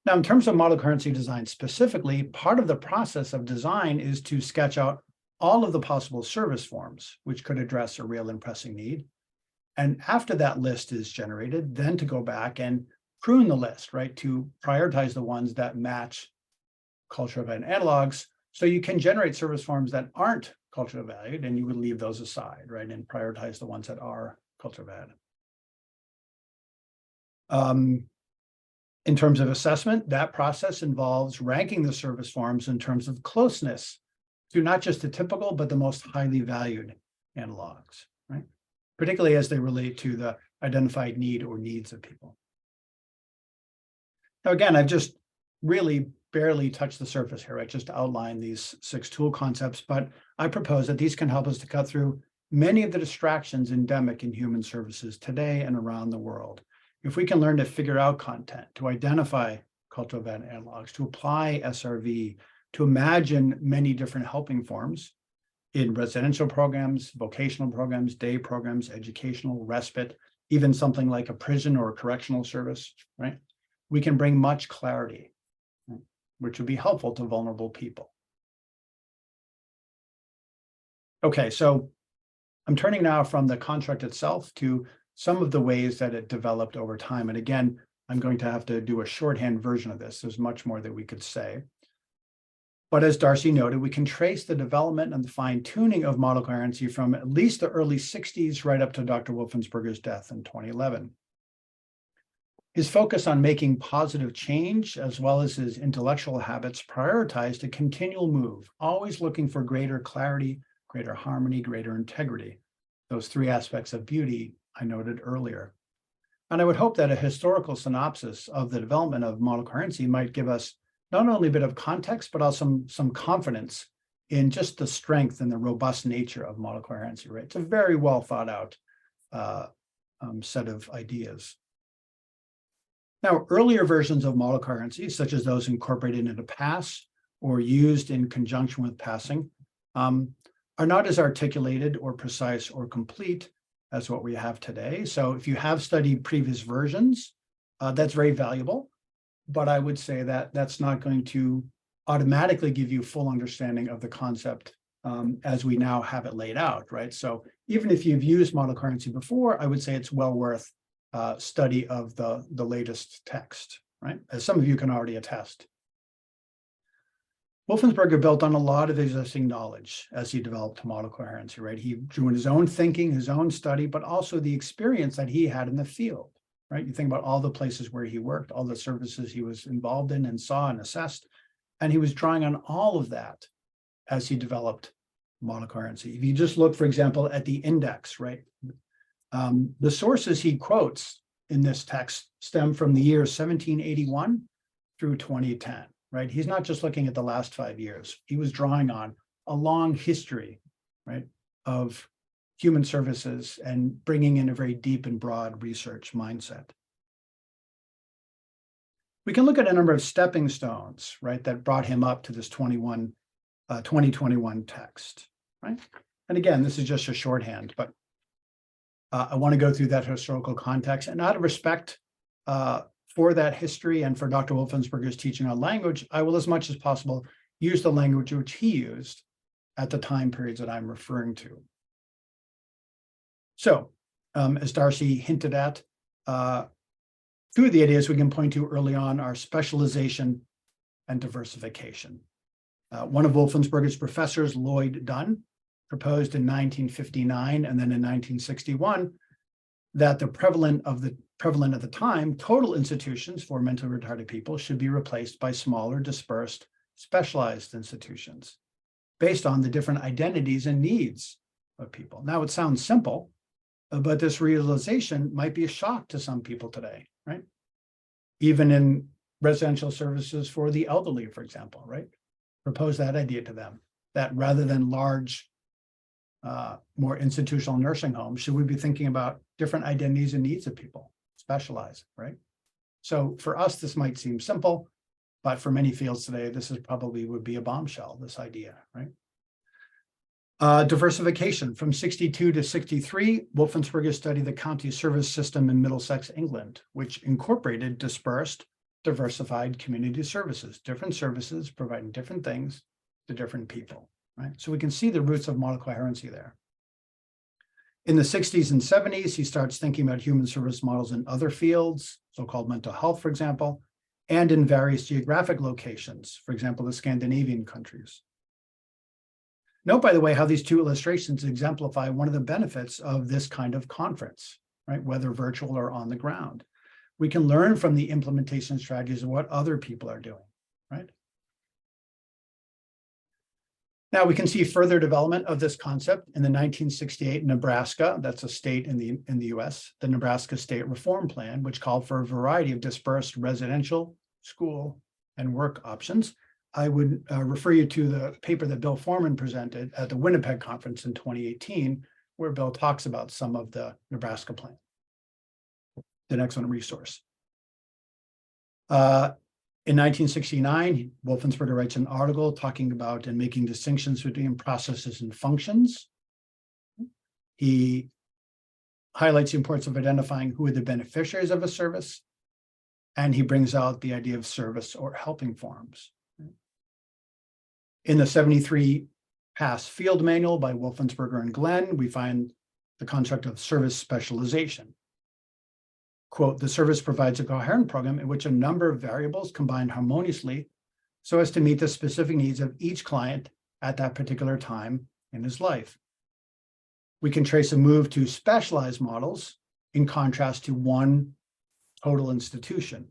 [SPEAKER 2] Now, in terms of model coherency design specifically, part of the process of design is to sketch out all of the possible service forms, which could address a real and pressing need. And after that list is generated, then to go back and prune the list, right, to prioritize the ones that match culture of ed analogs. So you can generate service forms that aren't culture valued, and you would leave those aside, right, and prioritize the ones that are culture ed. In terms of assessment, that process involves ranking the service forms in terms of closeness to not just the typical, but the most highly valued analogs, right? Particularly as they relate to the identified need or needs of people. Now, again, I've just really barely touched the surface here, right? Just to outline these 6 tool concepts, but I propose that these can help us to cut through many of the distractions endemic in human services today and around the world. If we can learn to figure out content, to identify cultural of ed analogs, to apply SRV, to imagine many different helping forms in residential programs, vocational programs, day programs, educational, respite, even something like a prison or a correctional service, right? We can bring much clarity, right, which would be helpful to vulnerable people. Okay, so I'm turning now from the construct itself to some of the ways that it developed over time. And again, I'm going to have to do a shorthand version of this. There's much more that we could say. But as Darcy noted, we can trace the development and the fine-tuning of model coherency from at least the early 60s right up to Dr. Wolfensberger's death in 2011. His focus on making positive change, as well as his intellectual habits, prioritized a continual move, always looking for greater clarity, greater harmony, greater integrity. Those 3 aspects of beauty I noted earlier. And I would hope that a historical synopsis of the development of model coherency might give us not only a bit of context, but also some confidence in just the strength and the robust nature of model coherency, right? It's a very well thought out set of ideas. Now, earlier versions of model coherency, such as those incorporated into PASS or used in conjunction with passing, are not as articulated or precise or complete as what we have today. So if you have studied previous versions, that's very valuable. But I would say that that's not going to automatically give you full understanding of the concept as we now have it laid out, right? So even if you've used model coherency before, I would say it's well worth study of the latest text, right? As some of you can already attest. Wolfensberger built on a lot of existing knowledge as he developed model coherency, right? He drew in his own thinking, his own study, but also the experience that he had in the field, right? You think about all the places where he worked, all the services he was involved in and saw and assessed, and he was drawing on all of that as he developed model coherency. If you just look, for example, at the index, right? The sources he quotes in this text stem from the years 1781 through 2010. Right? He's not just looking at the last 5 years. He was drawing on a long history, right, of human services and bringing in a very deep and broad research mindset. We can look at a number of stepping stones, right, that brought him up to this 2021 text, right? And again, this is just a shorthand, but I want to go through that historical context, and out of respect for that history and for Dr. Wolfensberger's teaching on language, I will, as much as possible, use the language which he used at the time periods that I'm referring to. So, as Darcy hinted at, two of the ideas we can point to early on are specialization and diversification. One of Wolfensberger's professors, Lloyd Dunn, proposed in 1959 and then in 1961 that the prevalent at the time, total institutions for mentally retarded people should be replaced by smaller, dispersed, specialized institutions based on the different identities and needs of people. Now, it sounds simple, but this realization might be a shock to some people today, right? Even in residential services for the elderly, for example, right? Propose that idea to them, that rather than large, more institutional nursing homes, should we be thinking about different identities and needs of people, specialize, right? So for us, this might seem simple, but for many fields today, this is probably would be a bombshell, this idea, right? Diversification. From 62 to 63, Wolfensberger studied the county service system in Middlesex, England, which incorporated dispersed, diversified community services, different services providing different things to different people, right? So we can see the roots of model coherency there. In the 60s and 70s, he starts thinking about human service models in other fields, so-called mental health, for example, and in various geographic locations, for example, the Scandinavian countries. Note, by the way, how these two illustrations exemplify one of the benefits of this kind of conference, right? Whether virtual or on the ground. We can learn from the implementation strategies of what other people are doing, right? Now we can see further development of this concept in the 1968 Nebraska, that's a state in the US, the Nebraska State Reform Plan, which called for a variety of dispersed residential, school, and work options. I would refer you to the paper that Bill Foreman presented at the Winnipeg conference in 2018, where Bill talks about some of the Nebraska plan. The next one, resource. In 1969, Wolfensberger writes an article talking about and making distinctions between processes and functions. He highlights the importance of identifying who are the beneficiaries of a service, and he brings out the idea of service or helping forms. In the 73 PASS field manual by Wolfensberger and Glenn, we find the concept of service specialization. Quote, the service provides a coherent program in which a number of variables combine harmoniously so as to meet the specific needs of each client at that particular time in his life. We can trace a move to specialized models in contrast to one total institution.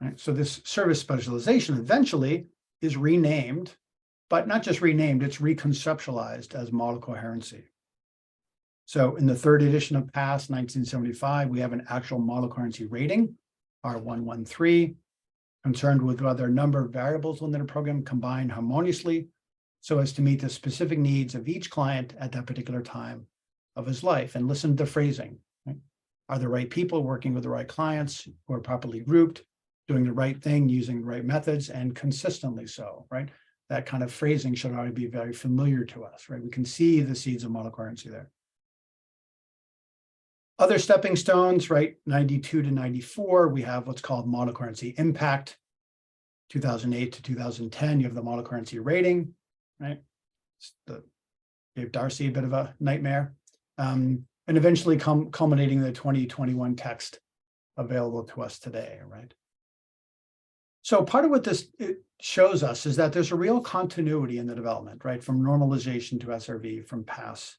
[SPEAKER 2] Right? So this service specialization eventually is renamed, but not just renamed, it's reconceptualized as model coherency. So in the third edition of PASS 1975, we have an actual model coherency rating, R113, concerned with whether a number of variables within a program combine harmoniously so as to meet the specific needs of each client at that particular time of his life. And listen to the phrasing. Right? Are the right people working with the right clients who are properly grouped, doing the right thing, using the right methods, and consistently so, right? That kind of phrasing should already be very familiar to us, right? We can see the seeds of model coherency there. Other stepping stones, right? 92 to 94, we have what's called model coherency impact. 2008 to 2010, you have the model coherency rating, right? Gave Darcy a bit of a nightmare. And eventually culminating in the 2021 text available to us today, right? So part of what it shows us is that there's a real continuity in the development, right? From normalization to SRV, from pass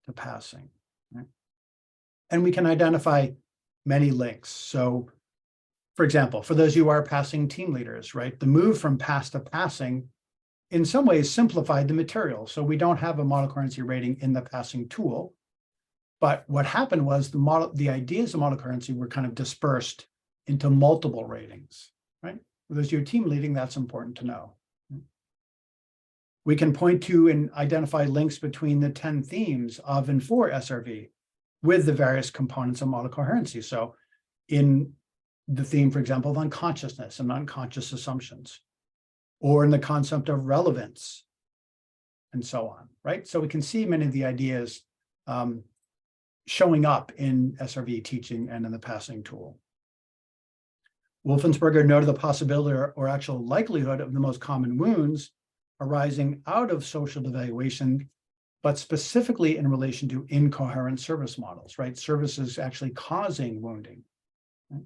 [SPEAKER 2] to passing, right? And we can identify many links. So for example, for those of you who are passing team leaders, right? The move from pass to passing in some ways simplified the material. So we don't have a model coherency rating in the passing tool. But what happened was the ideas of model coherency were kind of dispersed into multiple ratings, right? For those of you team leading, that's important to know. We can point to and identify links between the 10 themes of and for SRV with the various components of model coherency. So in the theme, for example, of unconsciousness and unconscious assumptions, or in the concept of relevance, and so on, right? So we can see many of the ideas showing up in SRV teaching and in the passing tool. Wolfensberger noted the possibility or actual likelihood of the most common wounds arising out of social devaluation, but specifically in relation to incoherent service models, right? Services actually causing wounding. Right?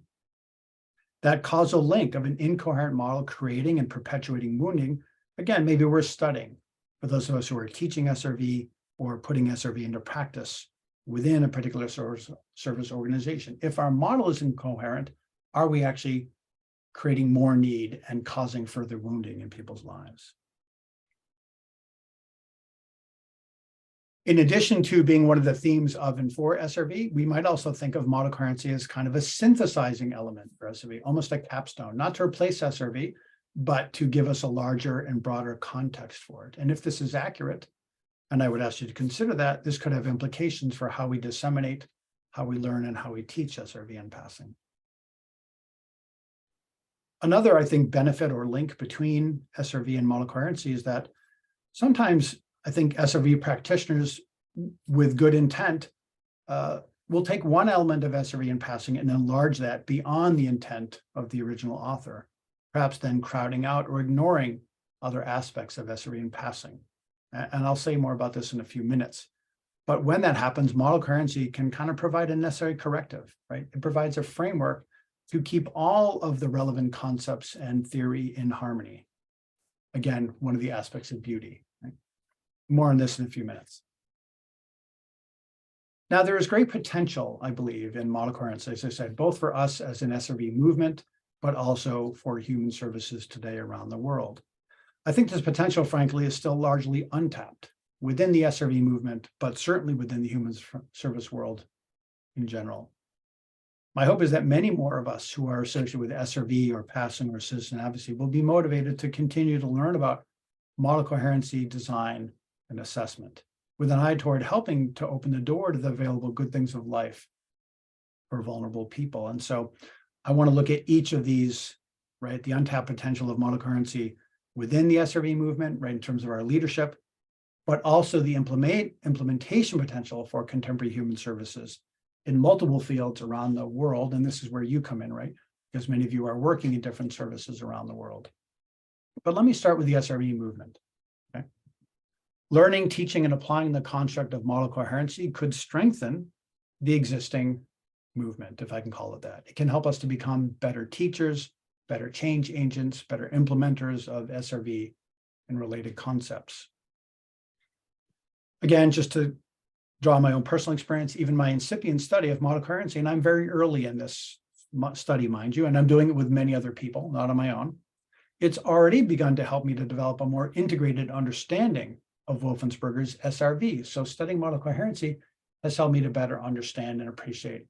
[SPEAKER 2] That causal link of an incoherent model creating and perpetuating wounding, again, maybe we're studying for those of us who are teaching SRV or putting SRV into practice within a particular service organization. If our model is incoherent, are we actually creating more need and causing further wounding in people's lives? In addition to being one of the themes of and for SRV, we might also think of model coherency as kind of a synthesizing element for SRV, almost a capstone, not to replace SRV, but to give us a larger and broader context for it. And if this is accurate, and I would ask you to consider that, this could have implications for how we disseminate, how we learn, and how we teach SRV in passing. Another, I think, benefit or link between SRV and model coherency is that sometimes I think SRV practitioners with good intent will take one element of SRV in passing and enlarge that beyond the intent of the original author, perhaps then crowding out or ignoring other aspects of SRV in passing. And I'll say more about this in a few minutes. But when that happens, model coherency can kind of provide a necessary corrective, right? It provides a framework to keep all of the relevant concepts and theory in harmony. Again, one of the aspects of beauty. Right? More on this in a few minutes. Now, there is great potential, I believe, in model coherency, as I said, both for us as an SRV movement, but also for human services today around the world. I think this potential, frankly, is still largely untapped within the SRV movement, but certainly within the human service world in general. My hope is that many more of us who are associated with SRV or passing or citizen advocacy will be motivated to continue to learn about model coherency, design, and assessment, with an eye toward helping to open the door to the available good things of life for vulnerable people. And so I want to look at each of these, right, the untapped potential of model coherency within the SRV movement, right, in terms of our leadership, but also the implementation potential for contemporary human services in multiple fields around the world. And this is where you come in, right? Because many of you are working in different services around the world. But let me start with the SRV movement. Okay? Learning, teaching, and applying the construct of model coherency could strengthen the existing movement, if I can call it that. It can help us to become better teachers, better change agents, better implementers of SRV and related concepts. Again, just to draw my own personal experience, even my incipient study of model coherency, and I'm very early in this study, mind you, and I'm doing it with many other people, not on my own. It's already begun to help me to develop a more integrated understanding of Wolfensberger's SRV. So studying model coherency has helped me to better understand and appreciate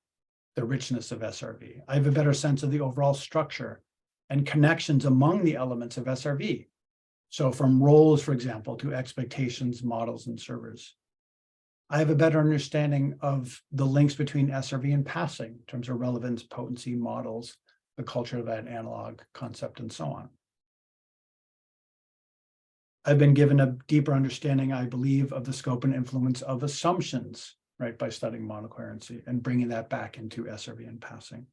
[SPEAKER 2] the richness of SRV. I have a better sense of the overall structure and connections among the elements of SRV. So from roles, for example, to expectations, models, and servers. I have a better understanding of the links between SRV and passing in terms of relevance, potency, models, the culture of that analog concept, and so on. I've been given a deeper understanding, I believe, of the scope and influence of assumptions, right, by studying model coherency and bringing that back into SRV and passing.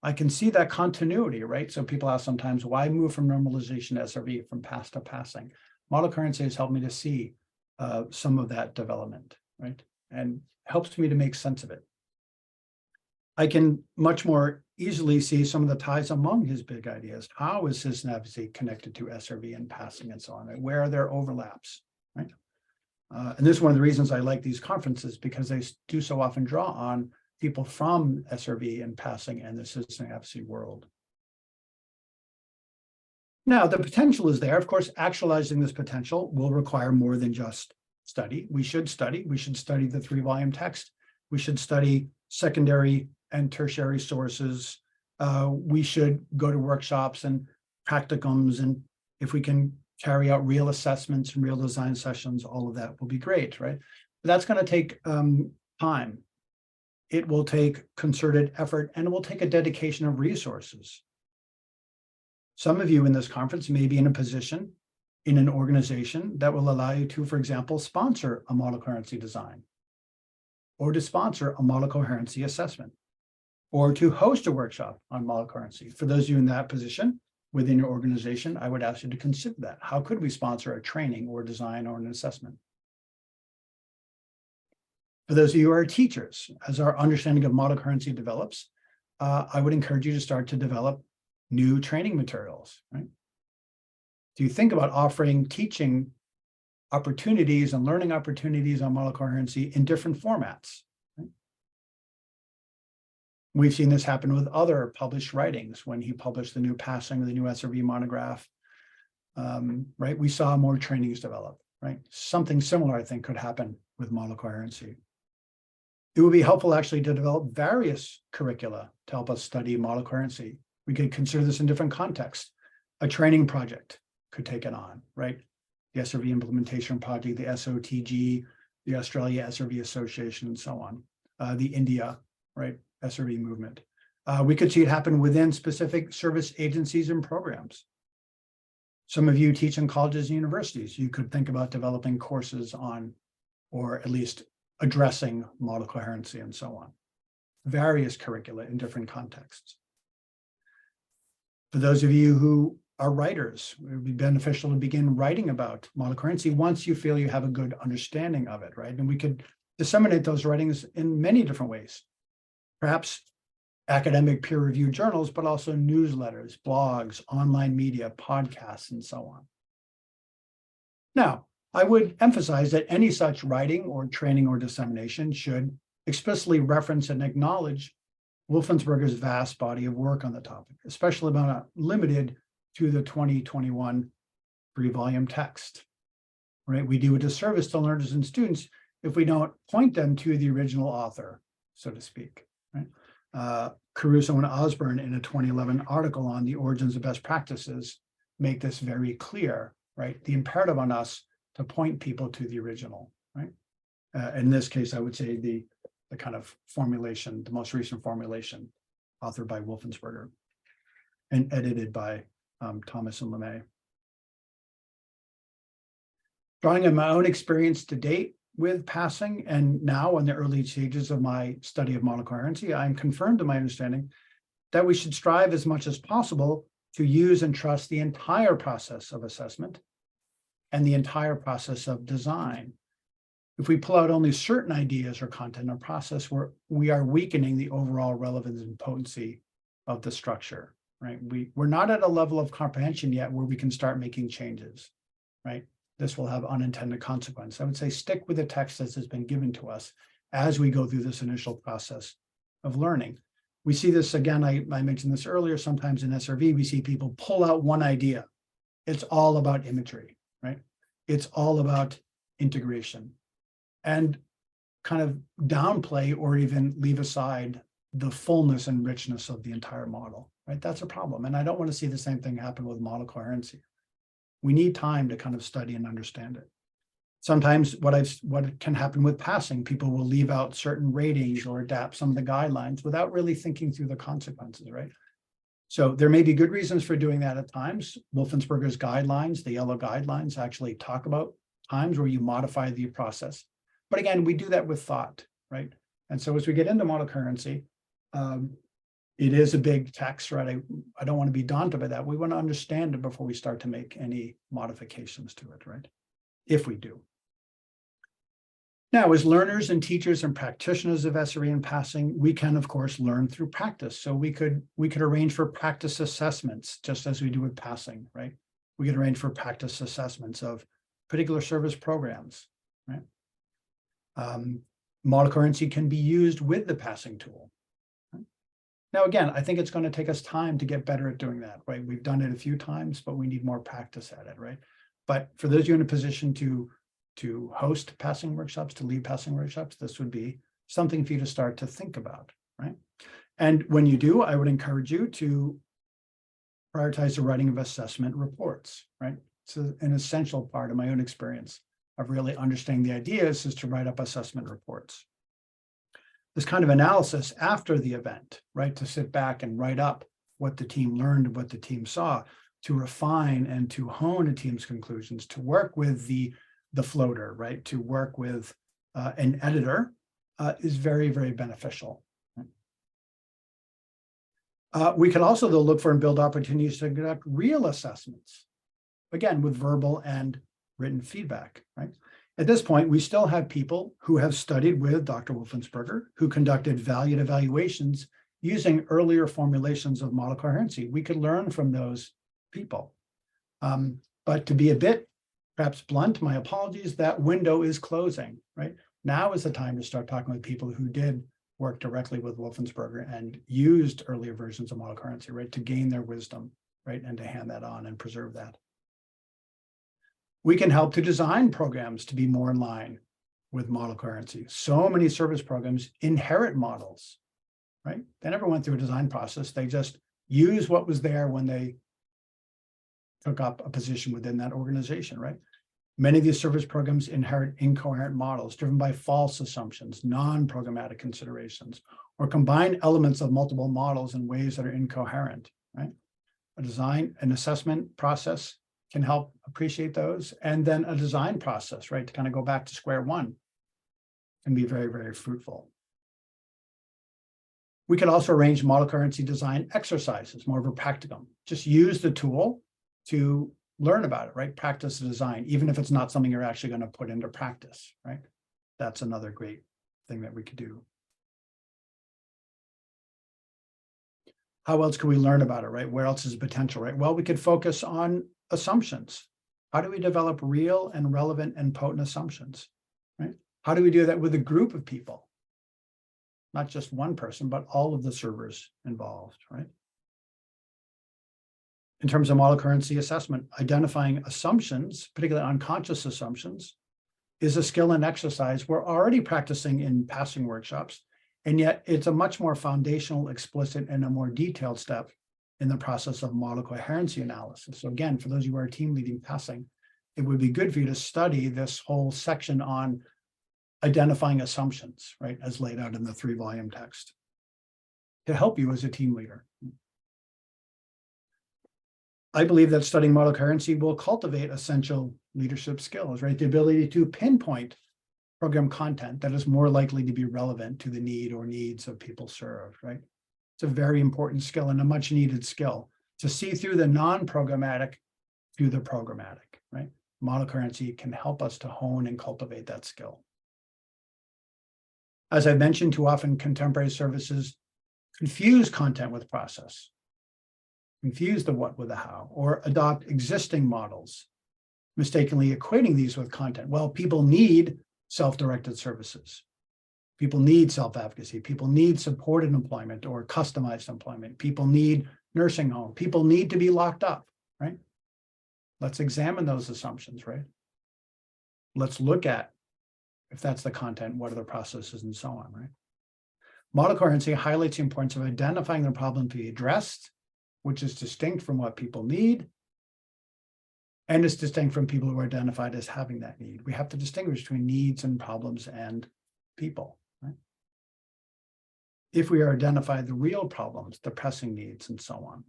[SPEAKER 2] I can see that continuity, right? So people ask sometimes, why move from normalization to SRV, from pass to passing? Model coherency has helped me to see some of that development, right? And helps me to make sense of it. I can much more easily see some of the ties among his big ideas. How is citizen advocacy connected to SRV and passing and so on? Right? Where are there overlaps, right? And this is one of the reasons I like these conferences, because they do so often draw on people from SRV and passing and the citizen advocacy world. Now, the potential is there. Of course, actualizing this potential will require more than just study. We should study the 3-volume text. We should study secondary and tertiary sources. We should go to workshops and practicums, and if we can carry out real assessments and real design sessions, all of that will be great, right? But that's going to take time. It will take concerted effort, and it will take a dedication of resources. Some of you in this conference may be in a position in an organization that will allow you to, for example, sponsor a model coherency design, or to sponsor a model coherency assessment, or to host a workshop on model coherency. For those of you in that position within your organization, I would ask you to consider that. How could we sponsor a training or design or an assessment? For those of you who are teachers, as our understanding of model coherency develops, I would encourage you to start to develop new training materials, right? Do you think about offering teaching opportunities and learning opportunities on model coherency in different formats? Right? We've seen this happen with other published writings. When he published the new passing of the new SRV monograph, right? We saw more trainings develop, right? Something similar, I think, could happen with model coherency. It would be helpful actually to develop various curricula to help us study model coherency. We could consider this in different contexts. A training project could take it on, right? The SRV implementation project, the SOTG, the Australia SRV Association, and so on. The India, right, SRV movement. We could see it happen within specific service agencies and programs. Some of you teach in colleges and universities. You could think about developing courses on, or at least addressing model coherency and so on. Various curricula in different contexts. For those of you who are writers, it would be beneficial to begin writing about model coherency once you feel you have a good understanding of it, right? And we could disseminate those writings in many different ways. Perhaps academic peer-reviewed journals, but also newsletters, blogs, online media, podcasts, and so on. Now, I would emphasize that any such writing or training or dissemination should explicitly reference and acknowledge Wolfensberger's vast body of work on the topic, especially when not limited to the 2021 3-volume text, right? We do a disservice to learners and students if we don't point them to the original author, so to speak, right? Caruso and Osborne, in a 2011 article on the origins of best practices, make this very clear, right? The imperative on us to point people to the original, right? In this case, I would say the kind of formulation, the most recent formulation, authored by Wolfensberger and edited by Thomas and LeMay. Drawing on my own experience to date with passing, and now in the early stages of my study of model coherency, I'm confirmed in my understanding that we should strive as much as possible to use and trust the entire process of assessment and the entire process of design. If we pull out only certain ideas or content or process, we are weakening the overall relevance and potency of the structure, right? We're not at a level of comprehension yet where we can start making changes, right? This will have unintended consequence. I would say stick with the text as has been given to us as we go through this initial process of learning. We see this again, I mentioned this earlier, sometimes in SRV, we see people pull out one idea. It's all about imagery, right? It's all about integration, and kind of downplay or even leave aside the fullness and richness of the entire model, right? That's a problem. And I don't want to see the same thing happen with model coherency. We need time to kind of study and understand it. Sometimes what can happen with passing, people will leave out certain ratings or adapt some of the guidelines without really thinking through the consequences, right? So there may be good reasons for doing that at times. Wolfensberger's guidelines, the yellow guidelines, actually talk about times where you modify the process. But again, we do that with thought, right? And so as we get into model coherency, it is a big text, right? I don't want to be daunted by that. We want to understand it before we start to make any modifications to it, right? If we do. Now, as learners and teachers and practitioners of SRE and passing, we can, of course, learn through practice. So we could arrange for practice assessments, just as we do with passing, right? We could arrange for practice assessments of particular service programs, right? Model coherency can be used with the passing tool. Right? Now, again, I think it's going to take us time to get better at doing that, right? We've done it a few times, but we need more practice at it, right? But for those of you in a position to host passing workshops, to lead passing workshops, this would be something for you to start to think about, right? And when you do, I would encourage you to prioritize the writing of assessment reports, right? It's an essential part of my own experience of really understanding the ideas is to write up assessment reports. This kind of analysis after the event, right? To sit back and write up what the team learned, what the team saw, to refine and to hone a team's conclusions, to work with the floater, right? To work with an editor is very, very beneficial. We could also, though, look for and build opportunities to conduct real assessments, again, with verbal and written feedback, right? At this point, we still have people who have studied with Dr. Wolfensberger, who conducted valued evaluations using earlier formulations of model coherency. We could learn from those people. But to be a bit perhaps blunt, my apologies, that window is closing, right? Now is the time to start talking with people who did work directly with Wolfensberger and used earlier versions of model coherency, right? To gain their wisdom, right? And to hand that on and preserve that. We can help to design programs to be more in line with model coherency. So many service programs inherit models, right? They never went through a design process. They just use what was there when they took up a position within that organization, right? Many of these service programs inherit incoherent models driven by false assumptions, non-programmatic considerations, or combine elements of multiple models in ways that are incoherent, right? An assessment process can help appreciate those. And then a design process, right? To kind of go back to square one can be very, very fruitful. We could also arrange model coherency design exercises, more of a practicum. Just use the tool to learn about it, right? Practice the design, even if it's not something you're actually going to put into practice, right? That's another great thing that we could do. How else can we learn about it, right? Where else is potential, right? Well, we could focus on assumptions. How do we develop real and relevant and potent assumptions, right? How do we do that with a group of people? Not just one person, but all of the servers involved, right? In terms of model coherency assessment, identifying assumptions, particularly unconscious assumptions, is a skill and exercise we're already practicing in passing workshops, and yet it's a much more foundational, explicit, and a more detailed step in the process of model coherency analysis. So again, for those of you who are team leading passing, it would be good for you to study this whole section on identifying assumptions, right, as laid out in the 3-volume text to help you as a team leader. I believe that studying model coherency will cultivate essential leadership skills, right? The ability to pinpoint program content that is more likely to be relevant to the need or needs of people served, right? It's a very important skill and a much needed skill to see through the non-programmatic to the programmatic, right? Model coherency can help us to hone and cultivate that skill. As I mentioned, too often contemporary services confuse content with process, confuse the what with the how, or adopt existing models, mistakenly equating these with content. Well, people need self-directed services. People need self-advocacy. People need supported employment or customized employment. People need nursing home. People need to be locked up, right? Let's examine those assumptions, right? Let's look at, if that's the content, what are the processes and so on, right? Model coherency highlights the importance of identifying the problem to be addressed, which is distinct from what people need, and is distinct from people who are identified as having that need. We have to distinguish between needs and problems and people, right? If we are identifying the real problems, the pressing needs, and so on,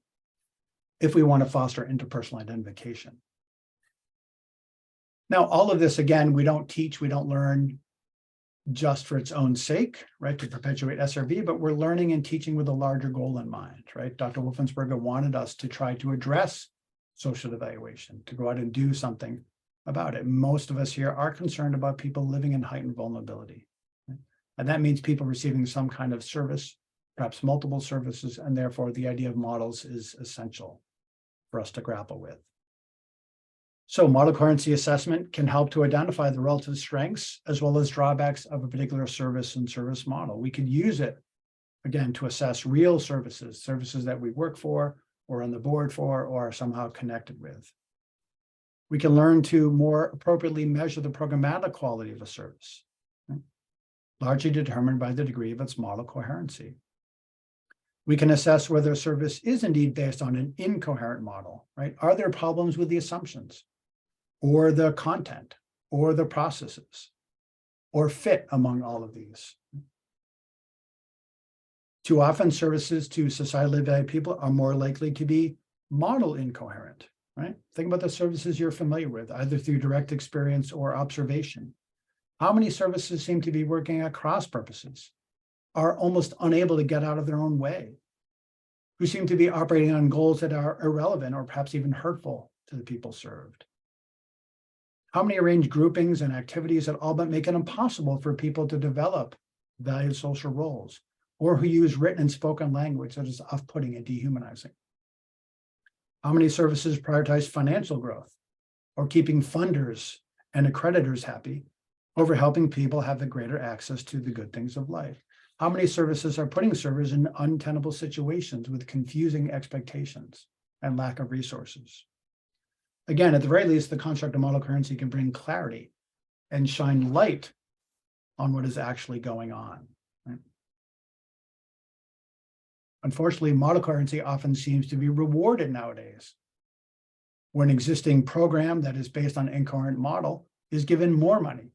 [SPEAKER 2] if we want to foster interpersonal identification. Now, all of this, again, we don't teach, we don't learn just for its own sake, right, to perpetuate SRV, but we're learning and teaching with a larger goal in mind, right? Dr. Wolfensberger wanted us to try to address social evaluation, to go out and do something about it. Most of us here are concerned about people living in heightened vulnerability. Right? And that means people receiving some kind of service, perhaps multiple services, and therefore the idea of models is essential for us to grapple with. So model coherency assessment can help to identify the relative strengths as well as drawbacks of a particular service and service model. We could use it, again, to assess real services, services that we work for or on the board for or are somehow connected with. We can learn to more appropriately measure the programmatic quality of a service, right? Largely determined by the degree of its model coherency. We can assess whether a service is indeed based on an incoherent model, right? Are there problems with the assumptions or the content or the processes or fit among all of these? Too often services to societally valued people are more likely to be model incoherent, right? Think about the services you're familiar with, either through direct experience or observation. How many services seem to be working at cross purposes, are almost unable to get out of their own way, who seem to be operating on goals that are irrelevant or perhaps even hurtful to the people served? How many arrange groupings and activities that all but make it impossible for people to develop valued social roles, or who use written and spoken language that is off-putting and dehumanizing? How many services prioritize financial growth or keeping funders and accreditors happy over helping people have the greater access to the good things of life? How many services are putting servers in untenable situations with confusing expectations and lack of resources? Again, at the very least, the construct of model coherency can bring clarity and shine light on what is actually going on. Right? Unfortunately, model coherency often seems to be rewarded nowadays. When an existing program that is based on an incoherent model is given more money,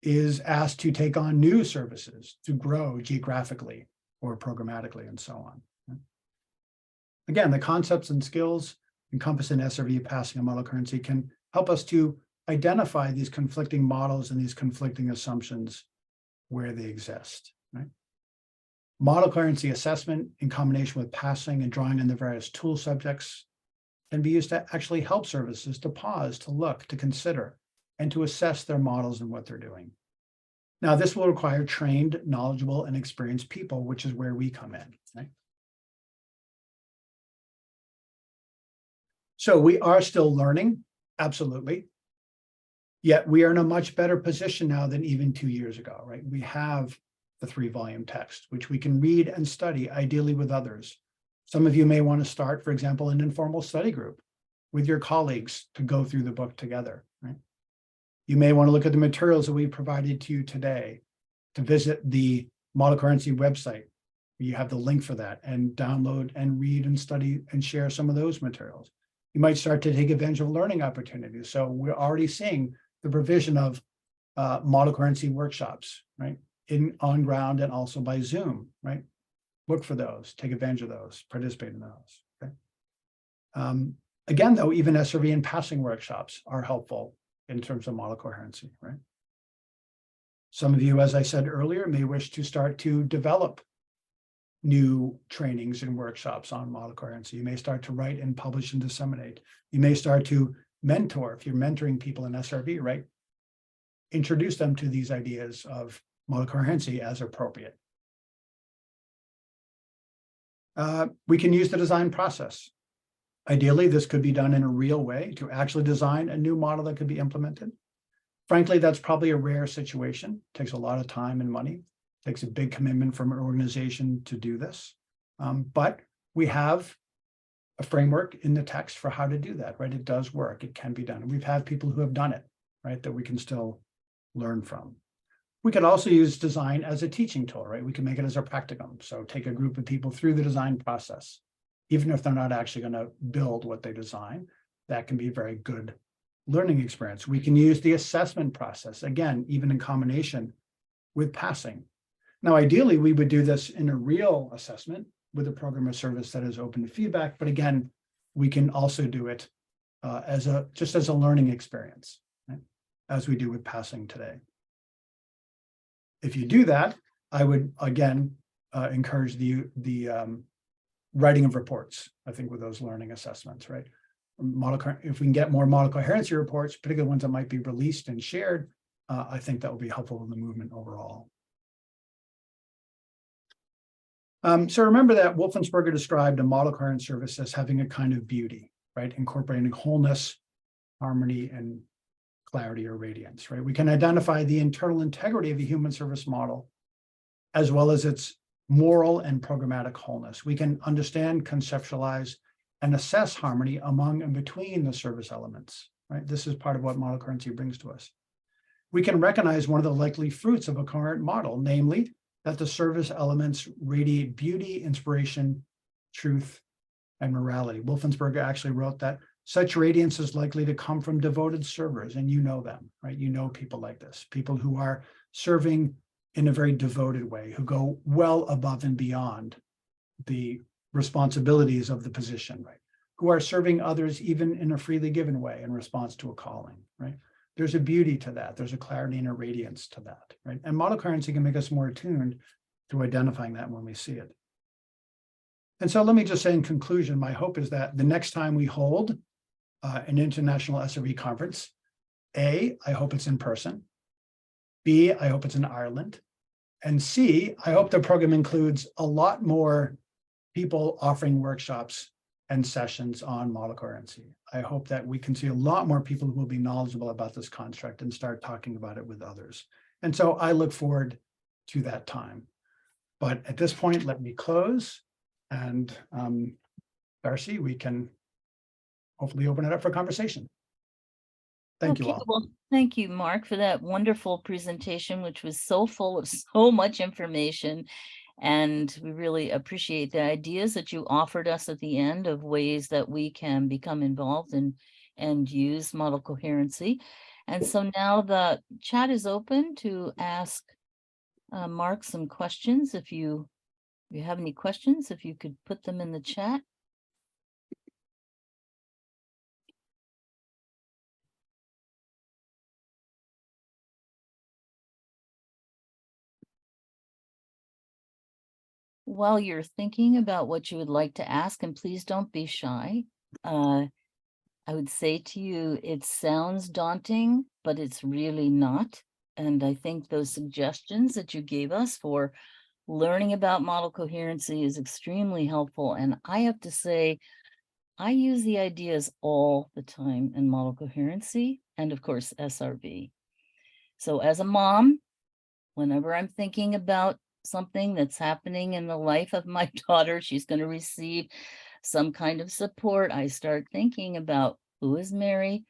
[SPEAKER 2] is asked to take on new services to grow geographically or programmatically and so on. Again, the concepts and skills encompassed in SRV passing and model coherency can help us to identify these conflicting models and these conflicting assumptions where they exist. Right? Model coherency assessment in combination with passing and drawing in the various tool subjects can be used to actually help services to pause, to look, to consider, and to assess their models and what they're doing. Now, this will require trained, knowledgeable, and experienced people, which is where we come in. Right? So we are still learning, absolutely. Yet we are in a much better position now than even 2 years ago, right? We have the 3-volume text, which we can read and study, ideally with others. Some of you may want to start, for example, an informal study group with your colleagues to go through the book together, right? You may want to look at the materials that we provided to you today, to visit the Model Coherency website. You have the link for that, and download and read and study and share some of those materials. You might start to take advantage of learning opportunities. So we're already seeing the provision of Model Coherency workshops, right? On ground and also by Zoom, right? Look for those, take advantage of those, participate in those. Okay? Again, though, even SRV and passing workshops are helpful in terms of model coherency, right? Some of you, as I said earlier, may wish to start to develop new trainings and workshops on model coherency. You may start to write and publish and disseminate. You may start to mentor, if you're mentoring people in SRV, right? Introduce them to these ideas of model coherency as appropriate. We can use the design process. Ideally, this could be done in a real way to actually design a new model that could be implemented. Frankly, that's probably a rare situation. It takes a lot of time and money. It takes a big commitment from an organization to do this. But we have a framework in the text for how to do that, right? It does work. It can be done. And we've had people who have done it, right, that we can still learn from. We could also use design as a teaching tool, right? We can make it as a practicum. So take a group of people through the design process. Even if they're not actually going to build what they design, that can be a very good learning experience. We can use the assessment process, again, even in combination with passing. Now, ideally, we would do this in a real assessment with a program or service that is open to feedback. But again, we can also do it just as a learning experience, right? As we do with passing today. If you do that, I would, again, encourage the writing of reports, I think, with those learning assessments, right? if we can get more model coherency reports, particularly ones that might be released and shared, I think that will be helpful in the movement overall. So remember that Wolfensberger described a model coherent service as having a kind of beauty, right? Incorporating wholeness, harmony, and clarity or radiance, right? We can identify the internal integrity of a human service model, as well as its moral and programmatic wholeness. We can understand, conceptualize, and assess harmony among and between the service elements, right? This is part of what model coherency brings to us. We can recognize one of the likely fruits of a coherent model, namely that the service elements radiate beauty, inspiration, truth, and morality. Wolfensberger actually wrote that such radiance is likely to come from devoted servers, and you know them, right? You know people like this, people who are serving in a very devoted way, who go well above and beyond the responsibilities of the position, right? Who are serving others even in a freely given way in response to a calling, right? There's a beauty to that. There's a clarity and a radiance to that, right? And model coherency can make us more attuned to identifying that when we see it. And so let me just say in conclusion, my hope is that the next time we hold an international SRE conference, A, I hope it's in person. B, I hope it's in Ireland. And C, I hope the program includes a lot more people offering workshops and sessions on model coherency. I hope that we can see a lot more people who will be knowledgeable about this construct and start talking about it with others. And so I look forward to that time. But at this point, let me close. And Darcy, we can hopefully open it up for conversation. Thank you all.
[SPEAKER 1] Well, thank you, Mark, for that wonderful presentation, which was so full of so much information. And we really appreciate the ideas that you offered us at the end of ways that we can become involved and use model coherency. And so now the chat is open to ask Mark some questions. If you have any questions, if you could put them in the chat. While you're thinking about what you would like to ask, and please don't be shy, I would say to you, it sounds daunting, but it's really not. And I think those suggestions that you gave us for learning about model coherency is extremely helpful. And I have to say, I use the ideas all the time in model coherency and of course, SRV. So as a mom, whenever I'm thinking about something that's happening in the life of my daughter, she's going to receive some kind of support, I start thinking about who is Mary,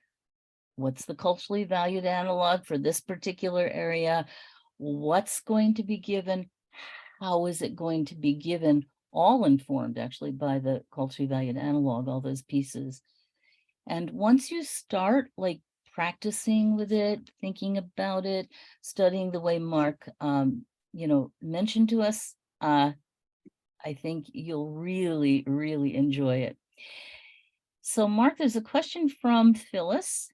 [SPEAKER 1] what's the culturally valued analog for this particular area, what's going to be given, how is it going to be given, all informed actually by the culturally valued analog, all those pieces. And once you start like practicing with it, thinking about it, studying the way Mark mentioned to us, I think you'll really, really enjoy it. So Mark, there's a question from Phyllis.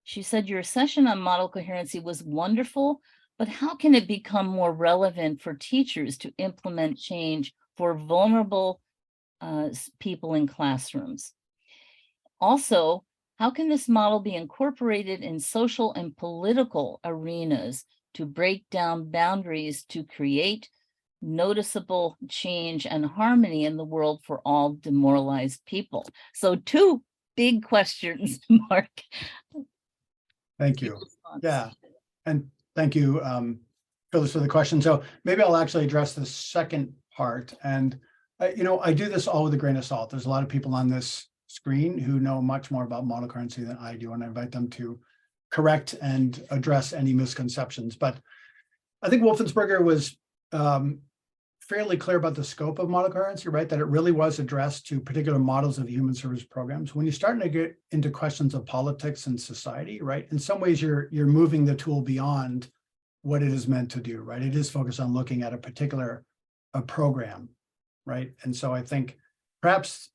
[SPEAKER 1] She said, your session on model coherency was wonderful, but how can it become more relevant for teachers to implement change for vulnerable people in classrooms? Also, how can this model be incorporated in social and political arenas to break down boundaries to create noticeable change and harmony in the world for all demoralized people? So 2 big questions, Mark.
[SPEAKER 2] Thank you. Yeah, and thank you, Phyllis, for the question. So maybe I'll actually address the second part. And, I do this all with a grain of salt. There's a lot of people on this screen who know much more about model coherency than I do, and I invite them to correct and address any misconceptions. But I think Wolfensberger was fairly clear about the scope of model coherency, right? That it really was addressed to particular models of human service programs. When you start to get into questions of politics and society, right? In some ways, you're moving the tool beyond what it is meant to do, right? It is focused on looking at a particular program, right? And so I think perhaps,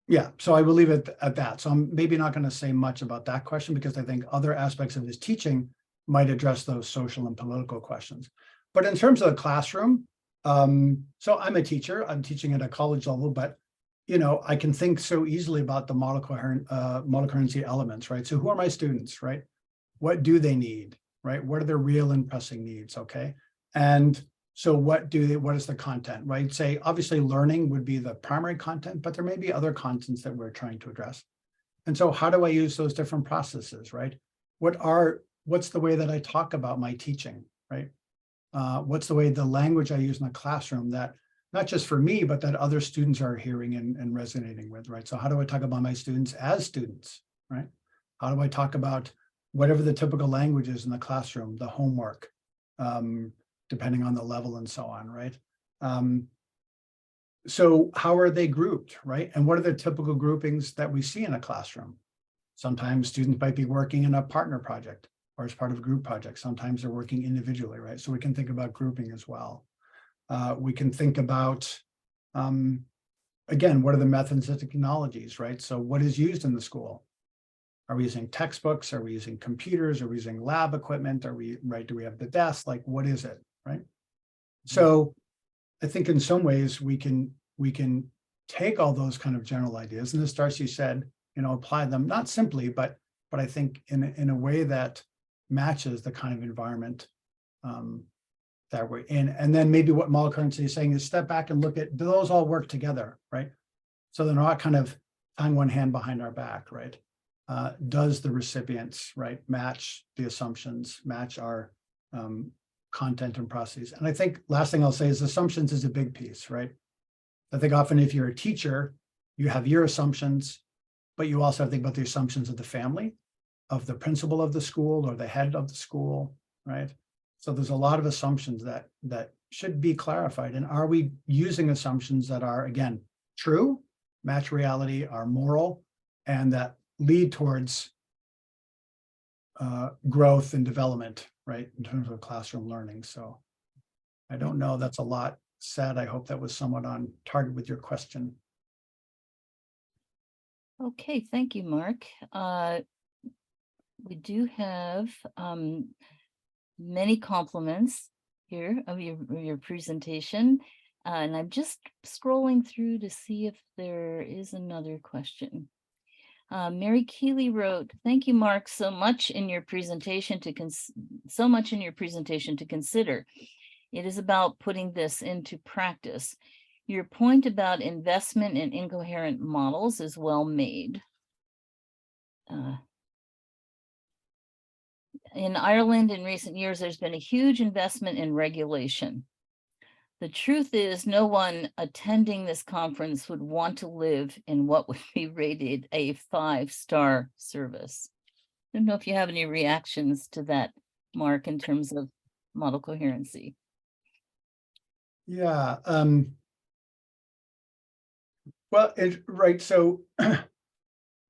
[SPEAKER 2] yeah, so I will leave it at that. So I'm maybe not going to say much about that question because I think other aspects of his teaching might address those social and political questions. But in terms of the classroom, so I'm a teacher, I'm teaching at a college level, but I can think so easily about the model coherency elements, right? So who are my students, right? What do they need, right? What are their real and pressing needs, okay? And so what is the content, right? Say, obviously learning would be the primary content, but there may be other contents that we're trying to address. And so how do I use those different processes, right? What's the way that I talk about my teaching, right? What's the language I use in the classroom that not just for me, but that other students are hearing and resonating with, right? So how do I talk about my students as students, right? How do I talk about whatever the typical language is in the classroom, the homework, depending on the level and so on, right? So how are they grouped, right? And what are the typical groupings that we see in a classroom? Sometimes students might be working in a partner project or as part of a group project. Sometimes they're working individually, right? So we can think about grouping as well. We can think about, again, what are the methods and technologies, right? So what is used in the school? Are we using textbooks? Are we using computers? Are we using lab equipment? Do we have the desk? Like, what is it, right? So I think in some ways we can take all those kind of general ideas, and as Darcy said, apply them, not simply, but I think in a way that matches the kind of environment that we're in. And then maybe what model coherency is saying is step back and look at, do those all work together, right? So they're not kind of tying one hand behind our back, right? Does the recipients, right, match the assumptions, match our content and processes? And I think last thing I'll say is assumptions is a big piece, right? I think often if you're a teacher, you have your assumptions, but you also have to think about the assumptions of the family, of the principal of the school or the head of the school, right? So there's a lot of assumptions that should be clarified. And are we using assumptions that are, again, true, match reality, are moral, and that lead towards growth and development, right, in terms of classroom learning? So I don't know, that's a lot said. I hope that was somewhat on target with your question.
[SPEAKER 1] Okay, thank you, Mark. We do have many compliments here of your presentation. And I'm just scrolling through to see if there is another question. Mary Keeley wrote, "Thank you, Mark, so much in your presentation to consider. It is about putting this into practice. Your point about investment in incoherent models is well made. In Ireland in recent years, there's been a huge investment in regulation. The truth is, no one attending this conference would want to live in what would be rated a 5-star service." I don't know if you have any reactions to that, Mark, in terms of model coherency.
[SPEAKER 2] Yeah. Well, right. So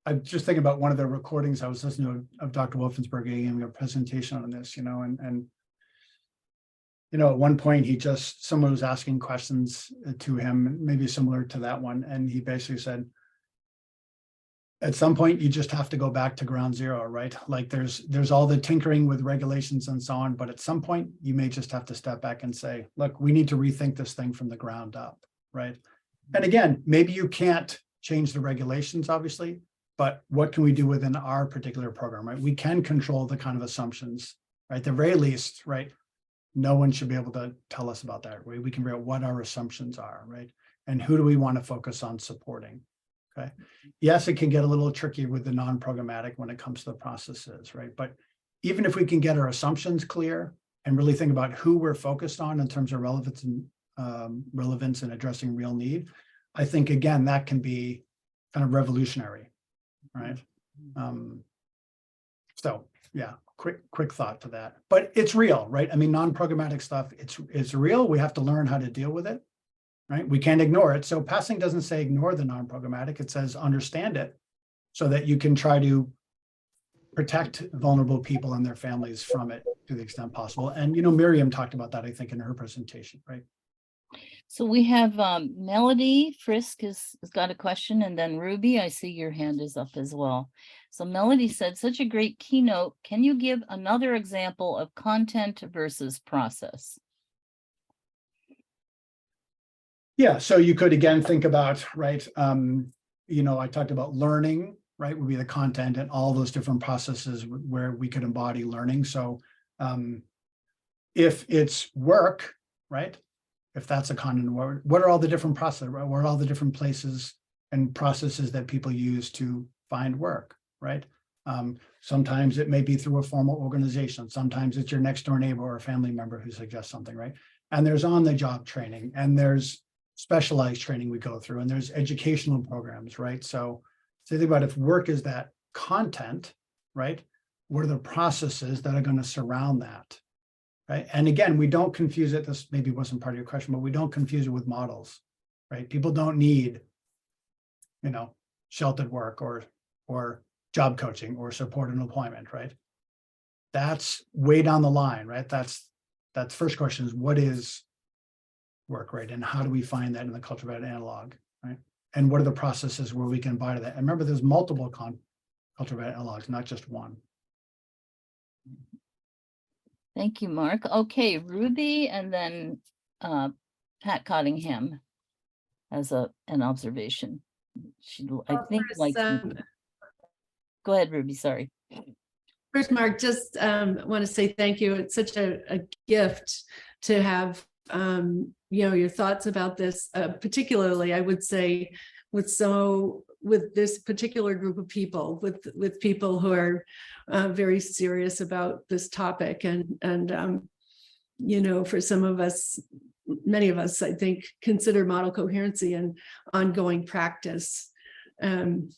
[SPEAKER 2] I'm just thinking about one of the recordings I was listening to of Dr. Wolfensberger giving a presentation on this, and at one point someone was asking questions to him, maybe similar to that one. And he basically said, at some point, you just have to go back to ground zero, right? Like there's all the tinkering with regulations and so on, but at some point you may just have to step back and say, look, we need to rethink this thing from the ground up, right? And again, maybe you can't change the regulations, obviously, but what can we do within our particular program, right? We can control the kind of assumptions, right? At the very least, right? No one should be able to tell us about that, right? We can figure out what our assumptions are, right? And who do we want to focus on supporting? Okay. Yes, it can get a little tricky with the non-programmatic when it comes to the processes, right? But even if we can get our assumptions clear and really think about who we're focused on in terms of relevance and addressing real need, I think, again, that can be kind of revolutionary, right? So yeah, quick thought to that. But it's real, right? I mean, non-programmatic stuff, it's real. We have to learn how to deal with it. Right? We can't ignore it. So passing doesn't say ignore the non-programmatic. It says understand it so that you can try to protect vulnerable people and their families from it to the extent possible. And, Miriam talked about that, I think, in her presentation, right?
[SPEAKER 1] So we have Melody Frisk has got a question, and then Ruby, I see your hand is up as well. So Melody said, "Such a great keynote. Can you give another example of content versus process?"
[SPEAKER 2] Yeah, so you could again think about, right, I talked about learning, right, would be the content and all those different processes where we could embody learning. So if it's work, right, if that's a content, what are all the different processes, what are all the different places and processes that people use to find work, right? Sometimes it may be through a formal organization. Sometimes it's your next door neighbor or a family member who suggests something, right? And there's on-the-job training, and there's specialized training we go through, and there's educational programs, right? So think about if work is that content, right? What are the processes that are going to surround that, right? And again, we don't confuse it. This maybe wasn't part of your question, but we don't confuse it with models, right? People don't need, sheltered work or job coaching or supported employment, right? That's way down the line, right? That's first question is what is work, right? And how do we find that in the culture of analog, right? And what are the processes where we can embody that? And remember, there's multiple culture of analogs, not just one.
[SPEAKER 1] Thank you, Mark. Okay, Ruby, and then Pat Cottingham has an observation. I think like. Go ahead, Ruby, sorry.
[SPEAKER 3] First, Mark, just want to say thank you. It's such a gift to have, your thoughts about this, particularly, I would say, with this particular group of people, with people who are very serious about this topic. And for some of us, many of us, I think, consider model coherency an ongoing practice. And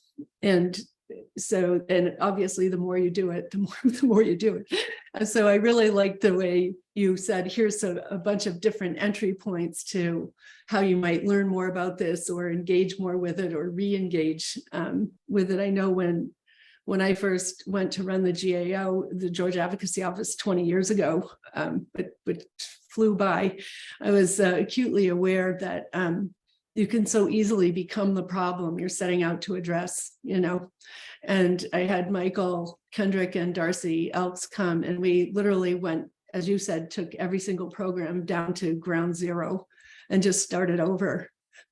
[SPEAKER 3] obviously the more you do it, the more you do it. And so I really like the way you said, here's a bunch of different entry points to how you might learn more about this or engage more with it or re-engage with it. I know when I first went to run the GAO, the Georgia Advocacy Office 20 years ago, but flew by, I was acutely aware that you can so easily become the problem you're setting out to address, And I had Michael Kendrick and Darcy Elks come, and we literally went, as you said, took every single program down to ground zero and just started over.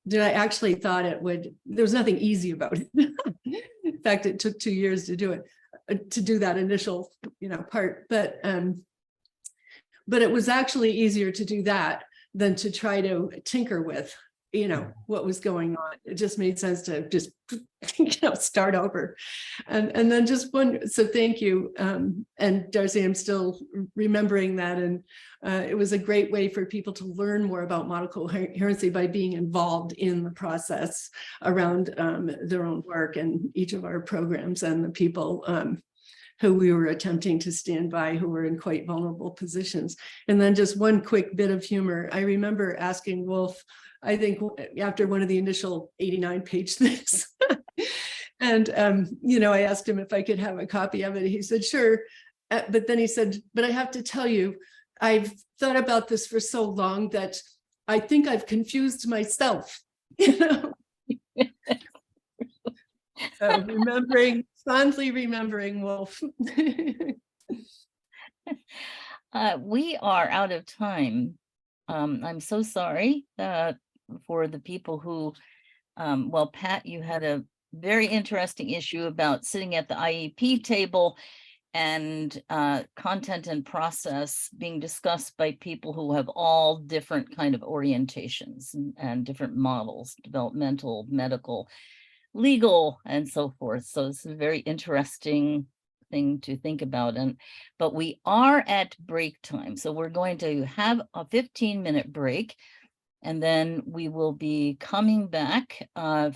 [SPEAKER 3] I actually thought there was nothing easy about it. In fact, it took 2 years to do it, to do that initial, part. But it was actually easier to do that than to try to tinker with what was going on. It just made sense to just start over. And then just one, so thank you. And Darcy, I'm still remembering that. And it was a great way for people to learn more about model coherency by being involved in the process around their own work and each of our programs and the people who we were attempting to stand by, who were in quite vulnerable positions. And then just one quick bit of humor. I remember asking Wolf, I think after one of the initial 89-page things, and I asked him if I could have a copy of it. He said, sure. But then he said, but I have to tell you, I've thought about this for so long that I think I've confused myself. So fondly remembering Wolf.
[SPEAKER 1] We are out of time. I'm so sorry for the people who, Pat, you had a very interesting issue about sitting at the IEP table and content and process being discussed by people who have all different kind of orientations and different models, developmental, medical, legal, and so forth. So it's a very interesting thing to think about. But we are at break time. So we're going to have a 15-minute break, and then we will be coming back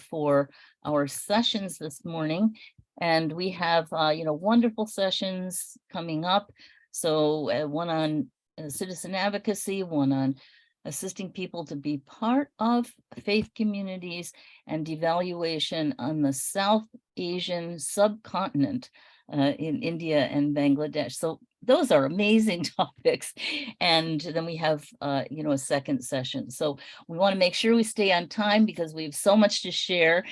[SPEAKER 1] for our sessions this morning. And we have, wonderful sessions coming up. So one on citizen advocacy, one on assisting people to be part of faith communities, and devaluation on the South Asian subcontinent in India and Bangladesh. So those are amazing topics. And then we have, a second session. So we want to make sure we stay on time because we have so much to share.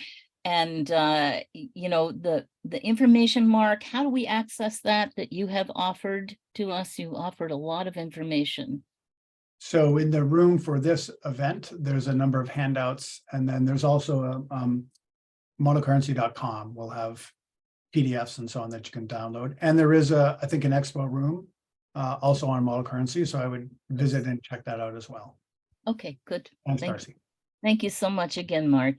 [SPEAKER 1] And, the information, Mark, how do we access that you have offered to us? You offered a lot of information.
[SPEAKER 2] So in the room for this event, there's a number of handouts, and then there's also a modulcurrency.com will have PDFs and so on that you can download. And there is I think an expo room also on Model Currency. So I would visit and check that out as well.
[SPEAKER 1] Okay, good.
[SPEAKER 2] Thanks,
[SPEAKER 1] Thank
[SPEAKER 2] Darcy.
[SPEAKER 1] Thank you so much again, Mark.